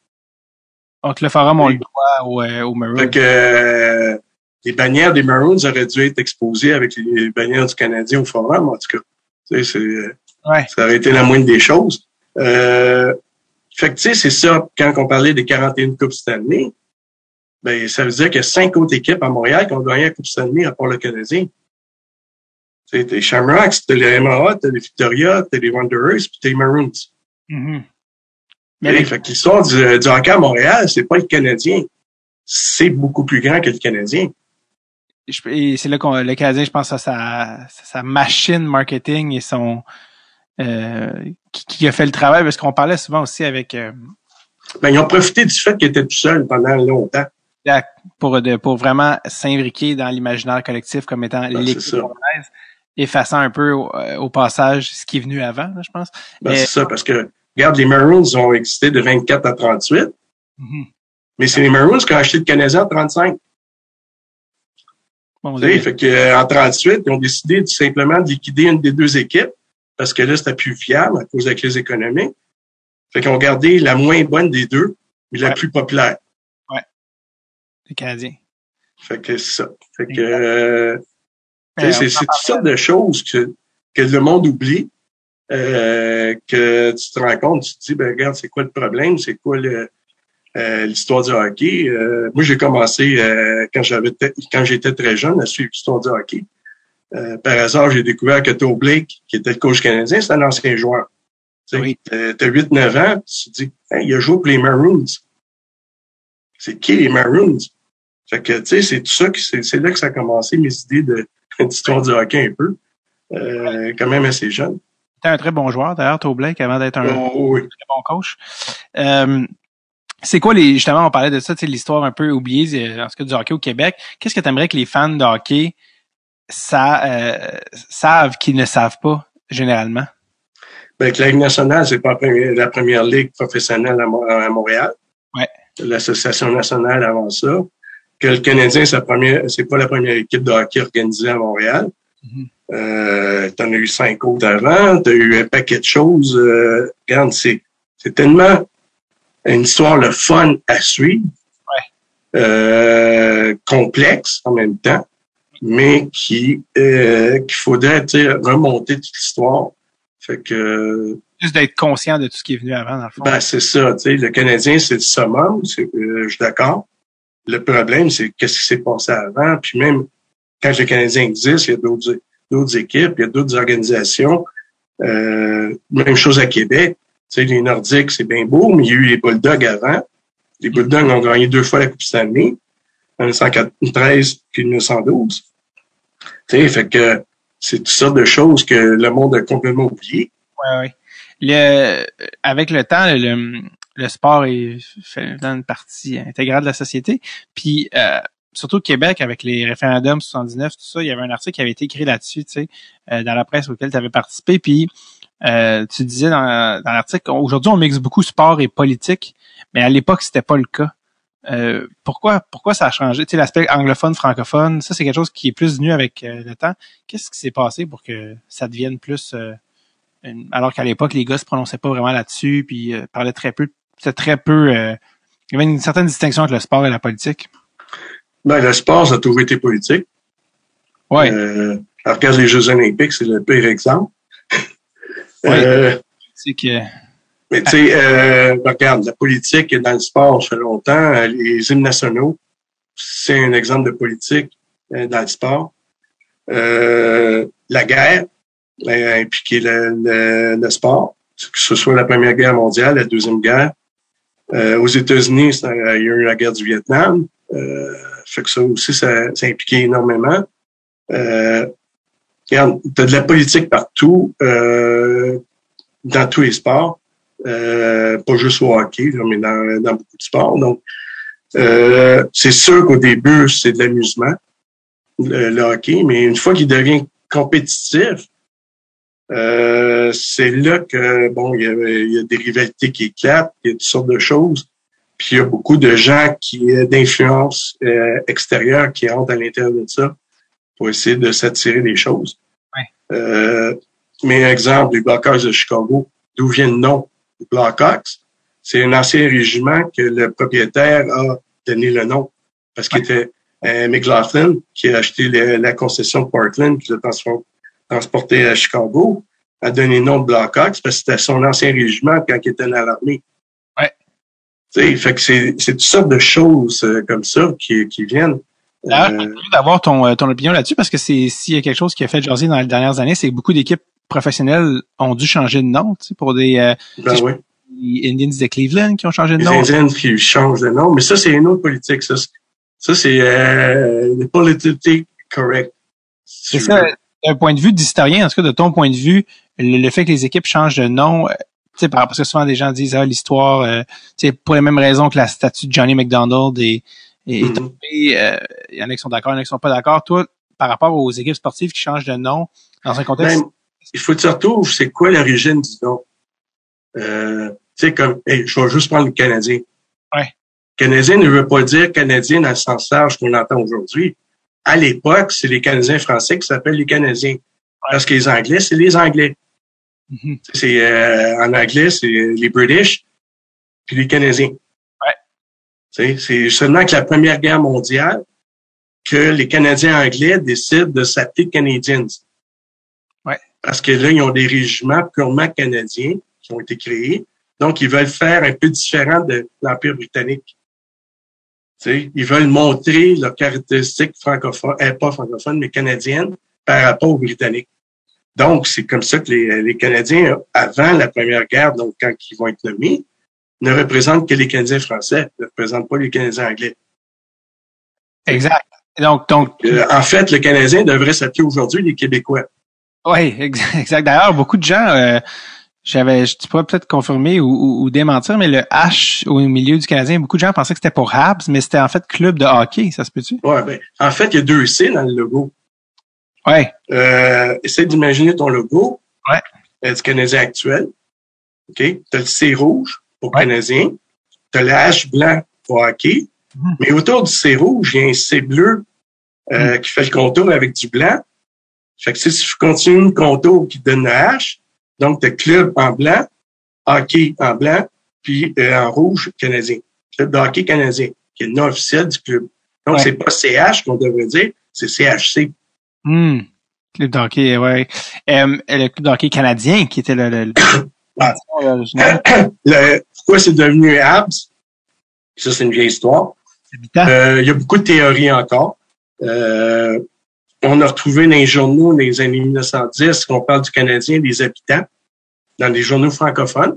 Donc, le Forum, on le doit aux Maroons. Fait que les bannières des Maroons auraient dû être exposées avec les bannières du Canadien au Forum, en tout cas. Ça aurait été la moindre des choses. Fait que, tu sais, c'est ça, quand on parlait des 41 Coupes Stanley, ben, ça veut dire qu'il y a 5 autres équipes à Montréal qui ont gagné la Coupe Stanley à part le Canadien. Tu sais, t'as les Shamrocks, t'as les MAA, t'as les Victoria, t'as les Wanderers, puis t'as les Maroons. Mais fait que l'histoire du hockey à Montréal, c'est pas le Canadien. C'est beaucoup plus grand que le Canadien. Et c'est là qu'on le Canadien, je pense, à sa machine marketing et son qui a fait le travail, parce qu'on parlait souvent aussi avec ils ont profité du fait qu'ils étaient tout seuls pendant longtemps. Pour vraiment s'imbriquer dans l'imaginaire collectif comme étant l'équipe montréalaise, effaçant un peu au passage ce qui est venu avant, là, je pense. C'est ça, parce que regarde, les Maroons ont existé de 24 à 38, mais c'est les Maroons qui ont acheté le Canadien en 35. Fait que en 38, ils ont décidé simplement de liquider une des 2 équipes parce que là, c'était plus fiable à cause de la crise économique. Fait qu'ils ont gardé la moins bonne des 2, mais la plus populaire. Ouais. Les Canadiens. Fait que c'est ça. Fait que c'est toutes sortes de choses que le monde oublie. Que tu te rends compte, tu te dis, ben regarde, c'est quoi le problème, c'est quoi l'histoire du hockey. Moi, j'ai commencé quand j'étais très jeune à suivre l'histoire du hockey. Par hasard, j'ai découvert que Toe Blake, qui était le coach canadien, c'est un ancien joueur. Oui. T'as 8-9 ans, tu te dis, hey, il a joué pour les Maroons. C'est qui les Maroons? Fait que, tu sais, c'est tout ça, c'est là que ça a commencé mes idées d'histoire du hockey un peu. Quand même assez jeune. C'était un très bon joueur, d'ailleurs, Toe Blake, avant d'être un très bon coach. C'est quoi justement, on parlait de ça, tu sais, l'histoire un peu oubliée, en ce cas du hockey au Québec. Qu'est-ce que tu aimerais que les fans de hockey savent qu'ils ne savent pas, généralement? Ben, que la Ligue nationale, c'est pas la première ligue professionnelle à Montréal. Ouais. L'Association nationale avant ça. Que le Canadien, c'est pas la première équipe de hockey organisée à Montréal. T'en as eu 5 autres avant, t'as eu un paquet de choses. Regarde, c'est tellement une histoire le fun à suivre, complexe en même temps. mais qu'il faudrait remonter toute l'histoire. Fait que juste d'être conscient de tout ce qui est venu avant, dans le fond. Ben c'est ça, le Canadien, c'est le summum, je suis d'accord. Le problème, c'est qu'est-ce qui s'est passé avant, puis même quand le Canadien existe, il y a d'autres équipes, il y a d'autres organisations. Même chose à Québec. Les Nordiques, c'est bien beau, mais il y a eu les Bulldogs avant. Les Bulldogs ont gagné 2 fois la Coupe Stanley, en 1913 puis 1912. Fait que c'est toutes sortes de choses que le monde a complètement oublié. Oui. Avec le temps, le sport fait une partie intégrale de la société. Puis surtout au Québec, avec les référendums 79, tout ça, il y avait un article qui avait été écrit là-dessus, dans la presse auquel tu avais participé. Puis tu disais dans l'article, aujourd'hui on mixe beaucoup sport et politique, mais à l'époque c'était pas le cas. Pourquoi ça a changé? Tu sais, l'aspect anglophone, francophone, ça c'est quelque chose qui est plus venu avec le temps. Qu'est-ce qui s'est passé pour que ça devienne plus alors qu'à l'époque les gars se prononçaient pas vraiment là-dessus, puis parlaient très peu. C'était très peu. Il y avait une certaine distinction entre le sport et la politique. Ben le sport, ça a toujours été politique. Ouais. Regarde les Jeux Olympiques, c'est le pire exemple. C'est que. Mais tu sais, regarde, la politique dans le sport, ça fait longtemps. Les hymnes nationaux, c'est un exemple de politique dans le sport. La guerre a impliqué le sport, que ce soit la Première Guerre mondiale, la Deuxième Guerre. Aux États-Unis, il y a eu la guerre du Vietnam. Fait que ça aussi, ça a impliqué énormément. Regarde, t'as de la politique partout, dans tous les sports. Pas juste au hockey, mais dans beaucoup de sports. Donc, c'est sûr qu'au début, c'est de l'amusement, le hockey, mais une fois qu'il devient compétitif, c'est là que, bon, il y a des rivalités qui éclatent, il y a toutes sortes de choses, puis il y a beaucoup de gens d'influence extérieure qui entrent à l'intérieur de ça pour essayer de s'attirer des choses. Ouais. Mais exemple, les Blackhawks de Chicago, d'où vient le nom des Blackhawks? C'est un ancien régiment que le propriétaire a donné le nom parce qu'il était McLaughlin qui a acheté la concession de Portland qui l'a transporté à Chicago, a donné le nom de Blackhawks parce que c'était son ancien régiment quand il était dans l'armée. Ouais. Tu sais, fait que c'est toutes sortes de choses comme ça qui viennent. D'ailleurs, j'ai envie d'avoir ton opinion là-dessus parce que s'il y a quelque chose qui a fait jaser dans les dernières années, c'est que beaucoup d'équipes professionnels ont dû changer de nom, tu sais, pour des oui. Les Indians de Cleveland qui ont changé de nom. Les Indians qui changent de nom, mais ça, c'est une autre politique. Ça c'est le politically correct. C'est ça, d'un point de vue d'historien, en tout cas, de ton point de vue, le fait que les équipes changent de nom, tu sais, parce que souvent des gens disent, l'histoire, tu sais, pour les mêmes raisons que la statue de Johnny McDonald est tombée, il y en a qui sont d'accord, il y en a qui sont pas d'accord. Toi, par rapport aux équipes sportives qui changent de nom, dans un contexte... Même, il faut que tu retrouves, c'est quoi l'origine du nom? Tu sais, comme, je vais juste prendre le Canadien. Ouais. Canadien ne veut pas dire Canadien dans le sens large qu'on entend aujourd'hui. À l'époque, c'est les Canadiens français qui s'appellent les Canadiens. Parce que les Anglais, c'est les Anglais. Mm-hmm. C'est, en anglais, c'est les British puis les Canadiens. Ouais. Tu sais, c'est seulement que la Première Guerre mondiale que les Canadiens anglais décident de s'appeler Canadians. Ouais. Parce que là, ils ont des régiments purement canadiens qui ont été créés. Donc, ils veulent faire un peu différent de l'Empire britannique. Tu sais, ils veulent montrer leurs caractéristiques francophones, pas francophones, mais canadiennes par rapport aux Britanniques. Donc, c'est comme ça que les Canadiens, avant la Première Guerre, donc quand ils vont être nommés, ne représentent que les Canadiens français, ne représentent pas les Canadiens anglais. Exact. Donc, en fait, le Canadien devrait s'appeler aujourd'hui les Québécois. Oui, exact. D'ailleurs, beaucoup de gens, tu pourrais peut-être confirmer ou démentir, mais le H au milieu du Canadien, beaucoup de gens pensaient que c'était pour Habs, mais c'était en fait club de hockey, ça se peut-tu? Ouais, ben, en fait, il y a 2 C dans le logo. Ouais. Essaye d'imaginer ton logo. Ouais. Du Canadien actuel. OK? T'as le C rouge pour Canadien. T'as le H blanc pour hockey. Mais autour du C rouge, il y a un C bleu qui fait le contour avec du blanc. Fait que si tu continues le contour qui te donne le H, donc t'as club en blanc, hockey en blanc, puis en rouge, Canadien. Club de hockey canadien, qui est le nom officiel du club. Donc, c'est pas CH qu'on devrait dire, c'est CHC. Club de hockey, ouais. Le club de hockey canadien qui était pourquoi c'est devenu Habs? Ça, c'est une vieille histoire. Il y a beaucoup de théories encore. On a retrouvé dans les journaux dans les années 1910 qu'on parle du Canadien des habitants dans les journaux francophones.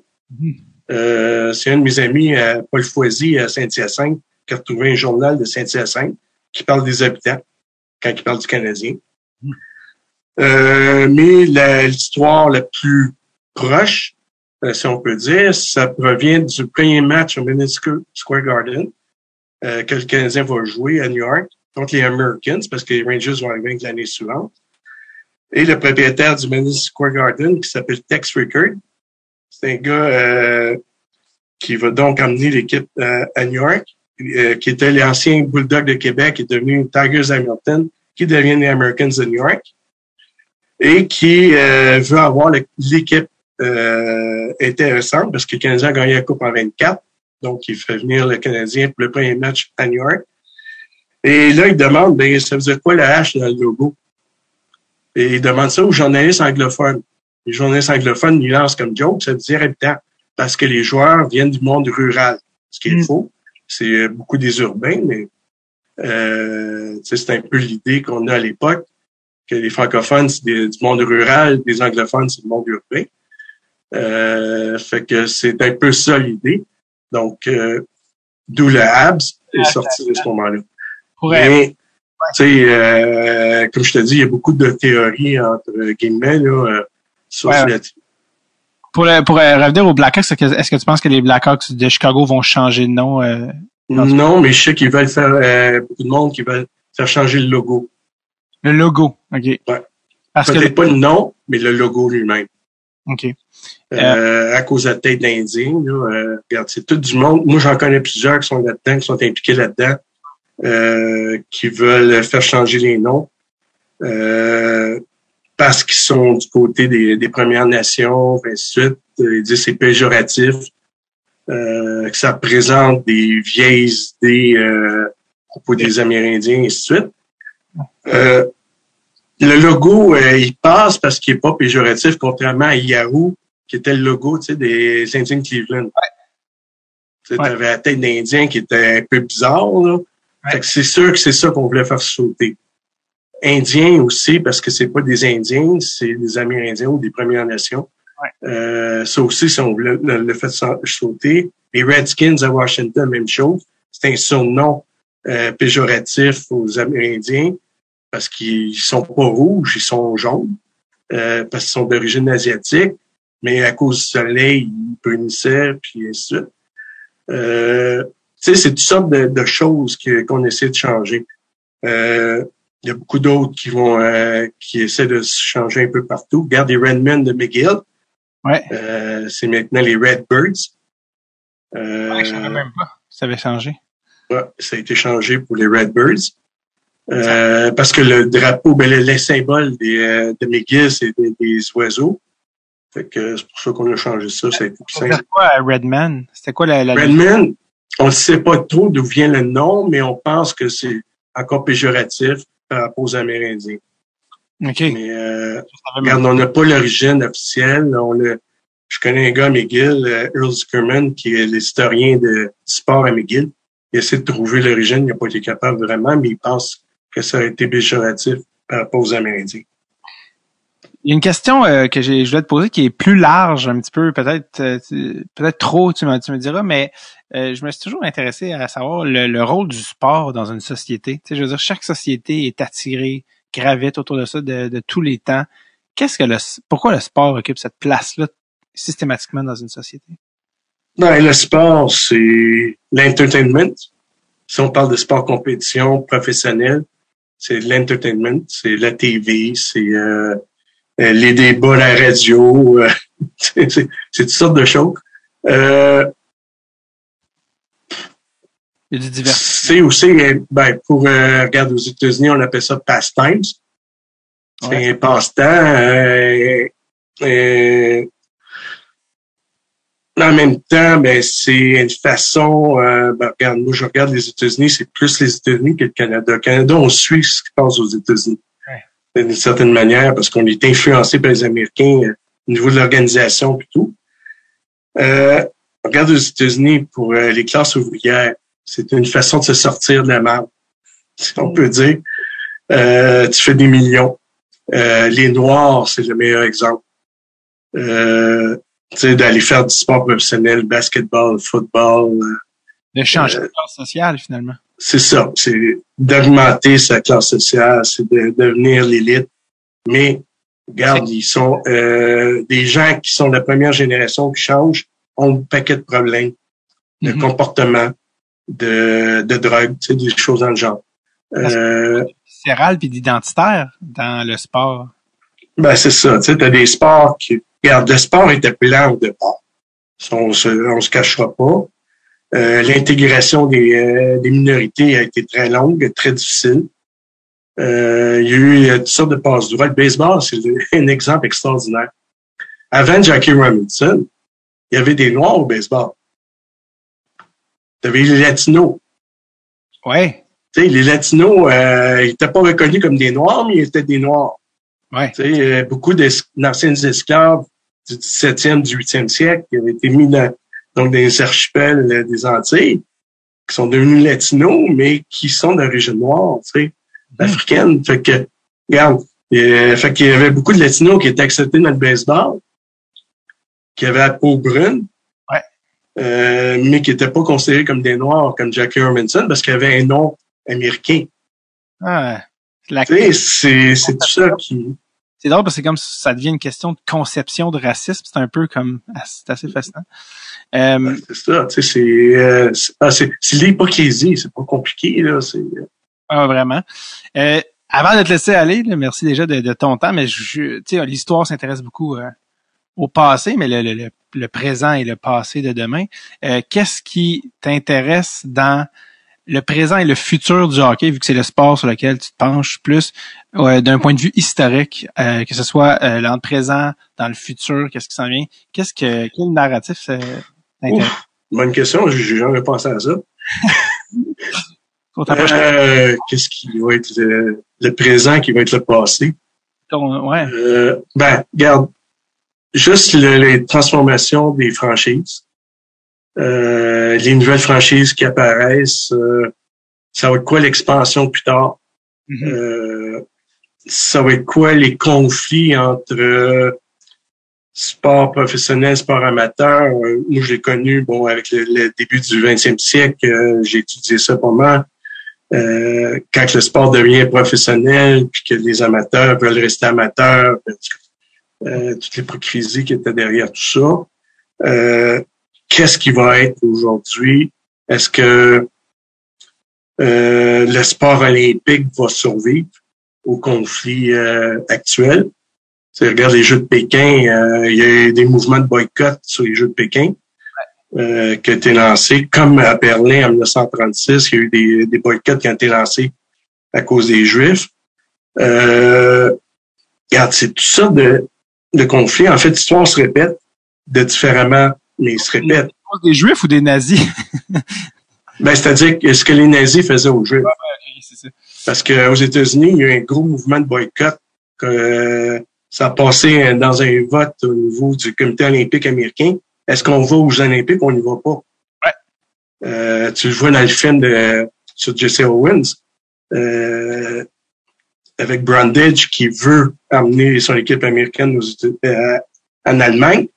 C'est un de mes amis, Paul Foisy, à Saint-Hyacinthe, qui a retrouvé un journal de Saint-Hyacinthe qui parle des habitants quand il parle du Canadien. Mais l'histoire la plus proche, si on peut dire, ça provient du premier match au Madison Square Garden que le Canadien va jouer à New York contre les Americans, parce que les Rangers vont arriver l'année suivante. Et le propriétaire du Madison Square Garden, qui s'appelle Tex Rickard, c'est un gars qui va donc emmener l'équipe à New York, qui était l'ancien Bulldog de Québec, qui est devenu Tigers Hamilton, qui devient les Americans de New York, et qui veut avoir l'équipe intéressante, parce que le Canadien a gagné la Coupe en 24, donc il fait venir le Canadien pour le premier match à New York. Et là, il demande, ça veut dire quoi la hache dans le logo? Et il demande ça aux journalistes anglophones. Les journalistes anglophones lui lancent comme joke, ça veut dire habitant, parce que les joueurs viennent du monde rural. Ce qui est faux. C'est beaucoup des urbains, mais c'est un peu l'idée qu'on a à l'époque, que les francophones, c'est du monde rural, les anglophones, c'est du monde urbain. Fait que c'est un peu ça l'idée. Donc, d'où le Habs est sorti de ce moment-là. Mais, comme je te dis, il y a beaucoup de théories entre guillemets là, sur là-dessus. Pour revenir aux Blackhawks, est-ce que tu penses que les Blackhawks de Chicago vont changer de nom? Non, mais je sais qu'ils veulent faire beaucoup de monde qui veulent faire changer le logo. Le logo, OK. Ouais. Peut-être pas le nom, mais le logo lui-même. OK. À cause de la tête d'Indien, regarde, c'est tout du monde. Moi, j'en connais plusieurs qui sont là-dedans, qui sont impliqués là-dedans, qui veulent faire changer les noms. Parce qu'ils sont du côté des Premières Nations, ainsi de suite. Ils disent que c'est péjoratif, que ça présente des vieilles idées à propos des Amérindiens, et ainsi de suite. Le logo, il passe parce qu'il n'est pas péjoratif, contrairement à Yahoo, qui était le logo, des Indiens de Cleveland. Tu avais la tête d'Indien qui était un peu bizarre, là. Fait que c'est sûr que c'est ça qu'on voulait faire sauter. Indiens aussi, parce que c'est pas des Indiens, c'est des Amérindiens ou des Premières Nations. Ça aussi, si on voulait le faire sauter. Les Redskins à Washington, même chose. C'est un surnom péjoratif aux Amérindiens parce qu'ils sont pas rouges, ils sont jaunes, parce qu'ils sont d'origine asiatique, mais à cause du soleil, ils brunissaient, puis ainsi de suite. C'est toutes sortes de choses qu'on essaie de changer. Il y a beaucoup d'autres qui essaient de se changer un peu partout. Regarde les Redmen de McGill. C'est maintenant les Redbirds. Je savais même pas. Ça avait changé. Ouais, ça a été changé pour les Redbirds. Parce que le drapeau, le symbole de McGill, c'est des oiseaux. Fait que c'est pour ça qu'on a changé ça. Ça a été plus simple. C'était quoi Redman? C'était quoi la Redman, on ne sait pas trop d'où vient le nom, mais on pense que c'est encore péjoratif par rapport aux Amérindiens. OK. Mais regarde, on n'a pas l'origine officielle. Je connais un gars à McGill, Earl Zuckerman, qui est l'historien du sport à McGill. Il essaie de trouver l'origine, il n'a pas été capable vraiment, mais il pense que ça a été péjoratif par rapport aux Amérindiens. Il y a une question que je voulais te poser qui est plus large un petit peu, peut-être trop, tu me diras, mais je me suis toujours intéressé à savoir le rôle du sport dans une société. Tu sais, je veux dire, chaque société est attirée, gravite autour de ça de tous les temps. Pourquoi le sport occupe cette place-là systématiquement dans une société? Ben, le sport, c'est l'entertainment. Si on parle de sport compétition professionnel, c'est l'entertainment, c'est la TV, c'est les débats à la radio, c'est toutes sortes de choses. Il y a du divertissement. C'est aussi, regarde, aux États-Unis, on appelle ça pastimes. C'est un passe-temps. En même temps, ben c'est une façon. Regarde, moi je regarde les États-Unis, c'est plus les États-Unis que le Canada. Au Canada, on suit ce qui passe aux États-Unis. Ouais. D'une certaine manière, parce qu'on est influencé par les Américains au niveau de l'organisation et tout. Regarde aux États-Unis pour les classes ouvrières, c'est une façon de se sortir de la merde, si on peut dire. Tu fais des millions. Les Noirs, c'est le meilleur exemple. Tu sais, d'aller faire du sport professionnel, basketball, football. De changer de classe sociale, finalement. C'est ça. C'est d'augmenter sa classe sociale, c'est de devenir l'élite. Mais, regarde, ils sont des gens qui sont de la première génération qui changent, ont un paquet de problèmes, de comportement, de drogue, tu sais, des choses dans le genre. Viscéral puis d'identitaire dans le sport. Ben, c'est ça. Tu sais, t'as des sports qui... Regarde, le sport était plat au départ. On se cachera pas. L'intégration des minorités a été très longue, très difficile. Il y a eu toutes sortes de passes droits. Le baseball, c'est un exemple extraordinaire. Avant Jackie Robinson, il y avait des Noirs au baseball. Tu avais les Latinos. Ouais. Tu sais, les Latinos, ils n'étaient pas reconnus comme des Noirs, mais ils étaient des Noirs. Ouais. Tu sais, beaucoup d'anciens esclaves du 17e, du 8e siècle qui avaient été mis dans des archipels des Antilles, qui sont devenus latinos, mais qui sont d'origine noire, tu sais, africaine. Fait que, regarde, fait qu'il y avait beaucoup de latinos qui étaient acceptés dans le baseball, qui avaient la peau brune, mais qui n'étaient pas considérés comme des noirs, comme Jackie Robinson, parce qu'il avait un nom américain. Ah, tu sais, c'est tout ça qui... C'est drôle parce que c'est comme ça devient une question de conception de racisme. C'est un peu comme... C'est assez fascinant. C'est ça, tu sais, c'est l'hypocrisie. C'est pas compliqué, là. Ah, vraiment. Avant de te laisser aller, là, merci déjà de ton temps, mais tu sais, l'histoire s'intéresse beaucoup au passé, mais le présent et le passé de demain. Qu'est-ce qui t'intéresse dans le présent et le futur du hockey, vu que c'est le sport sur lequel tu te penches plus, d'un point de vue historique, que ce soit dans le présent, dans le futur, qu'est-ce qui s'en vient? Quel narratif t'intéresse? Bonne question, j'ai jamais pensé à ça. Qu'est-ce qui va être le présent, qui va être le passé? Ouais. Regarde, juste les transformations des franchises. Les nouvelles franchises qui apparaissent, ça va être quoi l'expansion plus tard? Ça va être quoi les conflits entre sport professionnel, sport amateur? Moi, je l'ai connu, avec le début du 20e siècle, j'ai étudié ça pas mal. Quand le sport devient professionnel, puis que les amateurs veulent rester amateurs, toute l'hypocrisie qui était derrière tout ça. Qu'est-ce qui va être aujourd'hui? Est-ce que le sport olympique va survivre au conflit actuel? Tu regarde les Jeux de Pékin, il y a eu des mouvements de boycott sur les Jeux de Pékin qui ont été lancés, comme à Berlin en 1936, il y a eu des boycotts qui ont été lancés à cause des Juifs. Regarde, c'est tout ça de conflits. En fait, l'histoire se répète de différemment, mais il se répète. Des Juifs ou des nazis? C'est-à-dire ce que les nazis faisaient aux Juifs. Okay, c'est ça. Parce qu'aux États-Unis, il y a eu un gros mouvement de boycott. Ça a passé dans un vote au niveau du comité olympique américain. Est-ce qu'on va aux Jeux olympiques ou on n'y va pas? Ouais. Tu le vois dans le film sur Jesse Owens, avec Brundage qui veut amener son équipe américaine en Allemagne.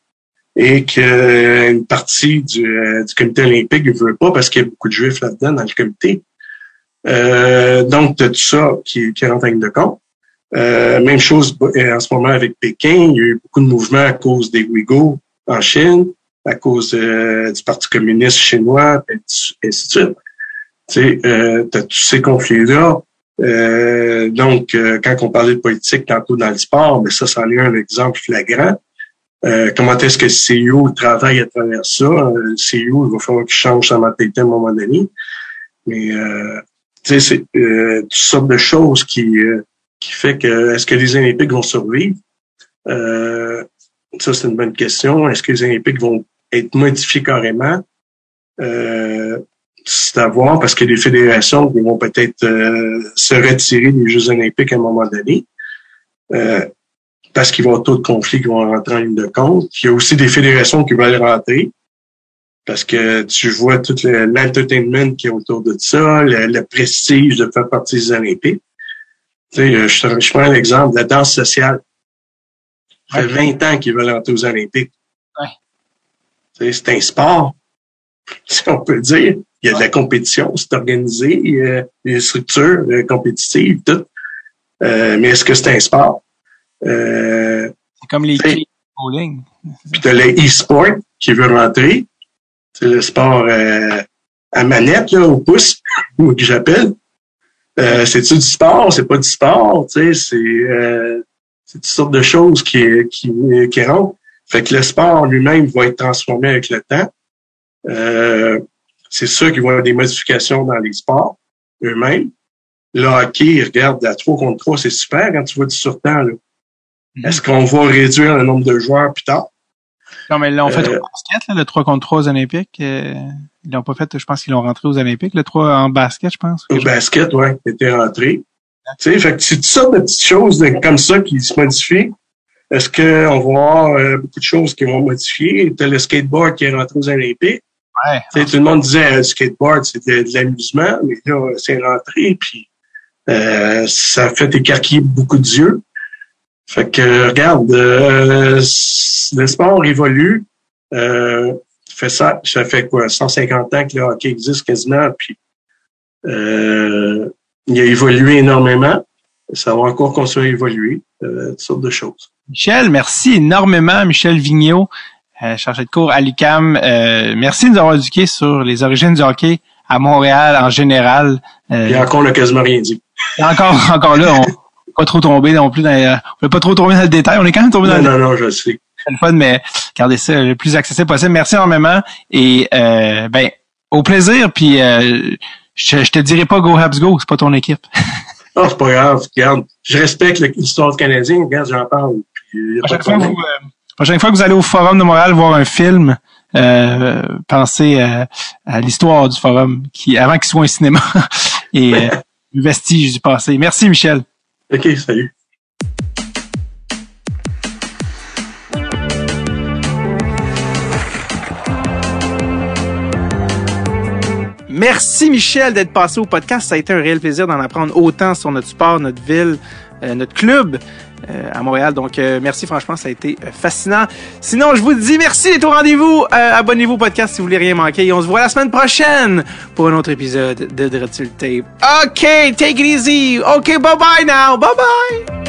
Et qu'une partie du comité olympique ne veut pas parce qu'il y a beaucoup de Juifs là-dedans dans le comité. Donc, t'as tout ça qui rentre en ligne de compte. Même chose en ce moment avec Pékin. Il y a eu beaucoup de mouvements à cause des Ouïghours en Chine, à cause du Parti communiste chinois, et ainsi de suite. Tu sais, t'as tous ces conflits-là. Donc, quand on parlait de politique tantôt dans le sport, ça, c'en est un exemple flagrant. Comment est-ce que le CIO travaille à travers ça? Le CIO, il va falloir qu'il change sa mentalité à un moment donné. Mais, tu sais, c'est toutes sortes de choses qui fait que, est-ce que les Olympiques vont survivre? Ça, c'est une bonne question. Est-ce que les Olympiques vont être modifié carrément, c'est à voir parce qu'il y a des fédérations qui vont peut-être se retirer des Jeux olympiques à un moment donné. Parce qu'ils vont avoir trop de conflits qui vont rentrer en ligne de compte. Il y a aussi des fédérations qui veulent rentrer parce que tu vois tout l'entertainment qui est autour de ça, le prestige de faire partie des Olympiques. Tu sais, je prends l'exemple de la danse sociale. Ça fait 20 ans qu'ils veulent rentrer aux Olympiques. Ouais. Tu sais, c'est un sport, si on peut dire. Il y a de la compétition, c'est organisé, il y a des structures compétitives, tout. Mais est-ce que c'est un sport? C'est comme les clés bowling. Puis t'as le e-sport qui veut rentrer. C'est le sport à manette, là, au pouce, ou que j'appelle. C'est-tu du sport? C'est pas du sport, tu sais, c'est toutes sortes de choses qui rentrent. Fait que le sport lui-même va être transformé avec le temps. C'est sûr qu'il va y avoir des modifications dans les sports eux-mêmes. Le hockey, regarde, à 3 contre 3, c'est super quand tu vois du surtemps, là. Est-ce qu'on va réduire le nombre de joueurs plus tard? Non, mais là, on fait au basket, là, le 3 contre 3 aux Olympiques. Ils l'ont pas fait, je pense qu'ils l'ont rentré aux Olympiques, le 3 en basket, je pense. Au basket, ouais, il était rentré. Tu sais, fait que c'est toutes sortes de petites choses comme ça qui se modifient. Est-ce qu'on va avoir beaucoup de choses qui vont modifier? T'as le skateboard qui est rentré aux Olympiques. Ouais. Tu sais, tout le monde disait le skateboard, c'était de l'amusement, mais là, c'est rentré, puis ça fait écarquiller beaucoup d'yeux. Fait que, regarde, le sport évolue. Ça fait quoi, 150 ans que le hockey existe quasiment, puis il a évolué énormément. Ça va encore continuer à évoluer, toutes sortes de choses. Michel, merci énormément, Michel Vigneault, chargé de cours à l'UQAM. Merci de nous avoir éduqué sur les origines du hockey à Montréal en général. Et encore, on n'a quasiment rien dit. Encore là, on pas trop tomber non plus on peut pas trop tomber dans le détail. On est quand même tombé dans Non, je sais. C'est le fun, mais gardez ça le plus accessible possible. Merci énormément. Et au plaisir, puis je te dirai pas Go Habs Go, c'est pas ton équipe. Non, c'est pas grave. Regarde, je respecte l'histoire du Canadien. Regarde, j'en parle. Prochaine fois que vous allez au Forum de Montréal voir un film, pensez à l'histoire du Forum avant qu'il soit un cinéma et le vestige du passé. Merci, Michel. OK, salut. Merci Michel d'être passé au podcast. Ça a été un réel plaisir d'en apprendre autant sur notre sport, notre ville, notre club à Montréal. Donc merci, franchement, ça a été fascinant. Sinon, je vous dis merci d'être au rendez-vous. Abonnez-vous au podcast si vous voulez rien manquer. Et on se voit la semaine prochaine pour un autre épisode de Dread sur le Tape. OK, take it easy. OK, bye-bye now. Bye-bye.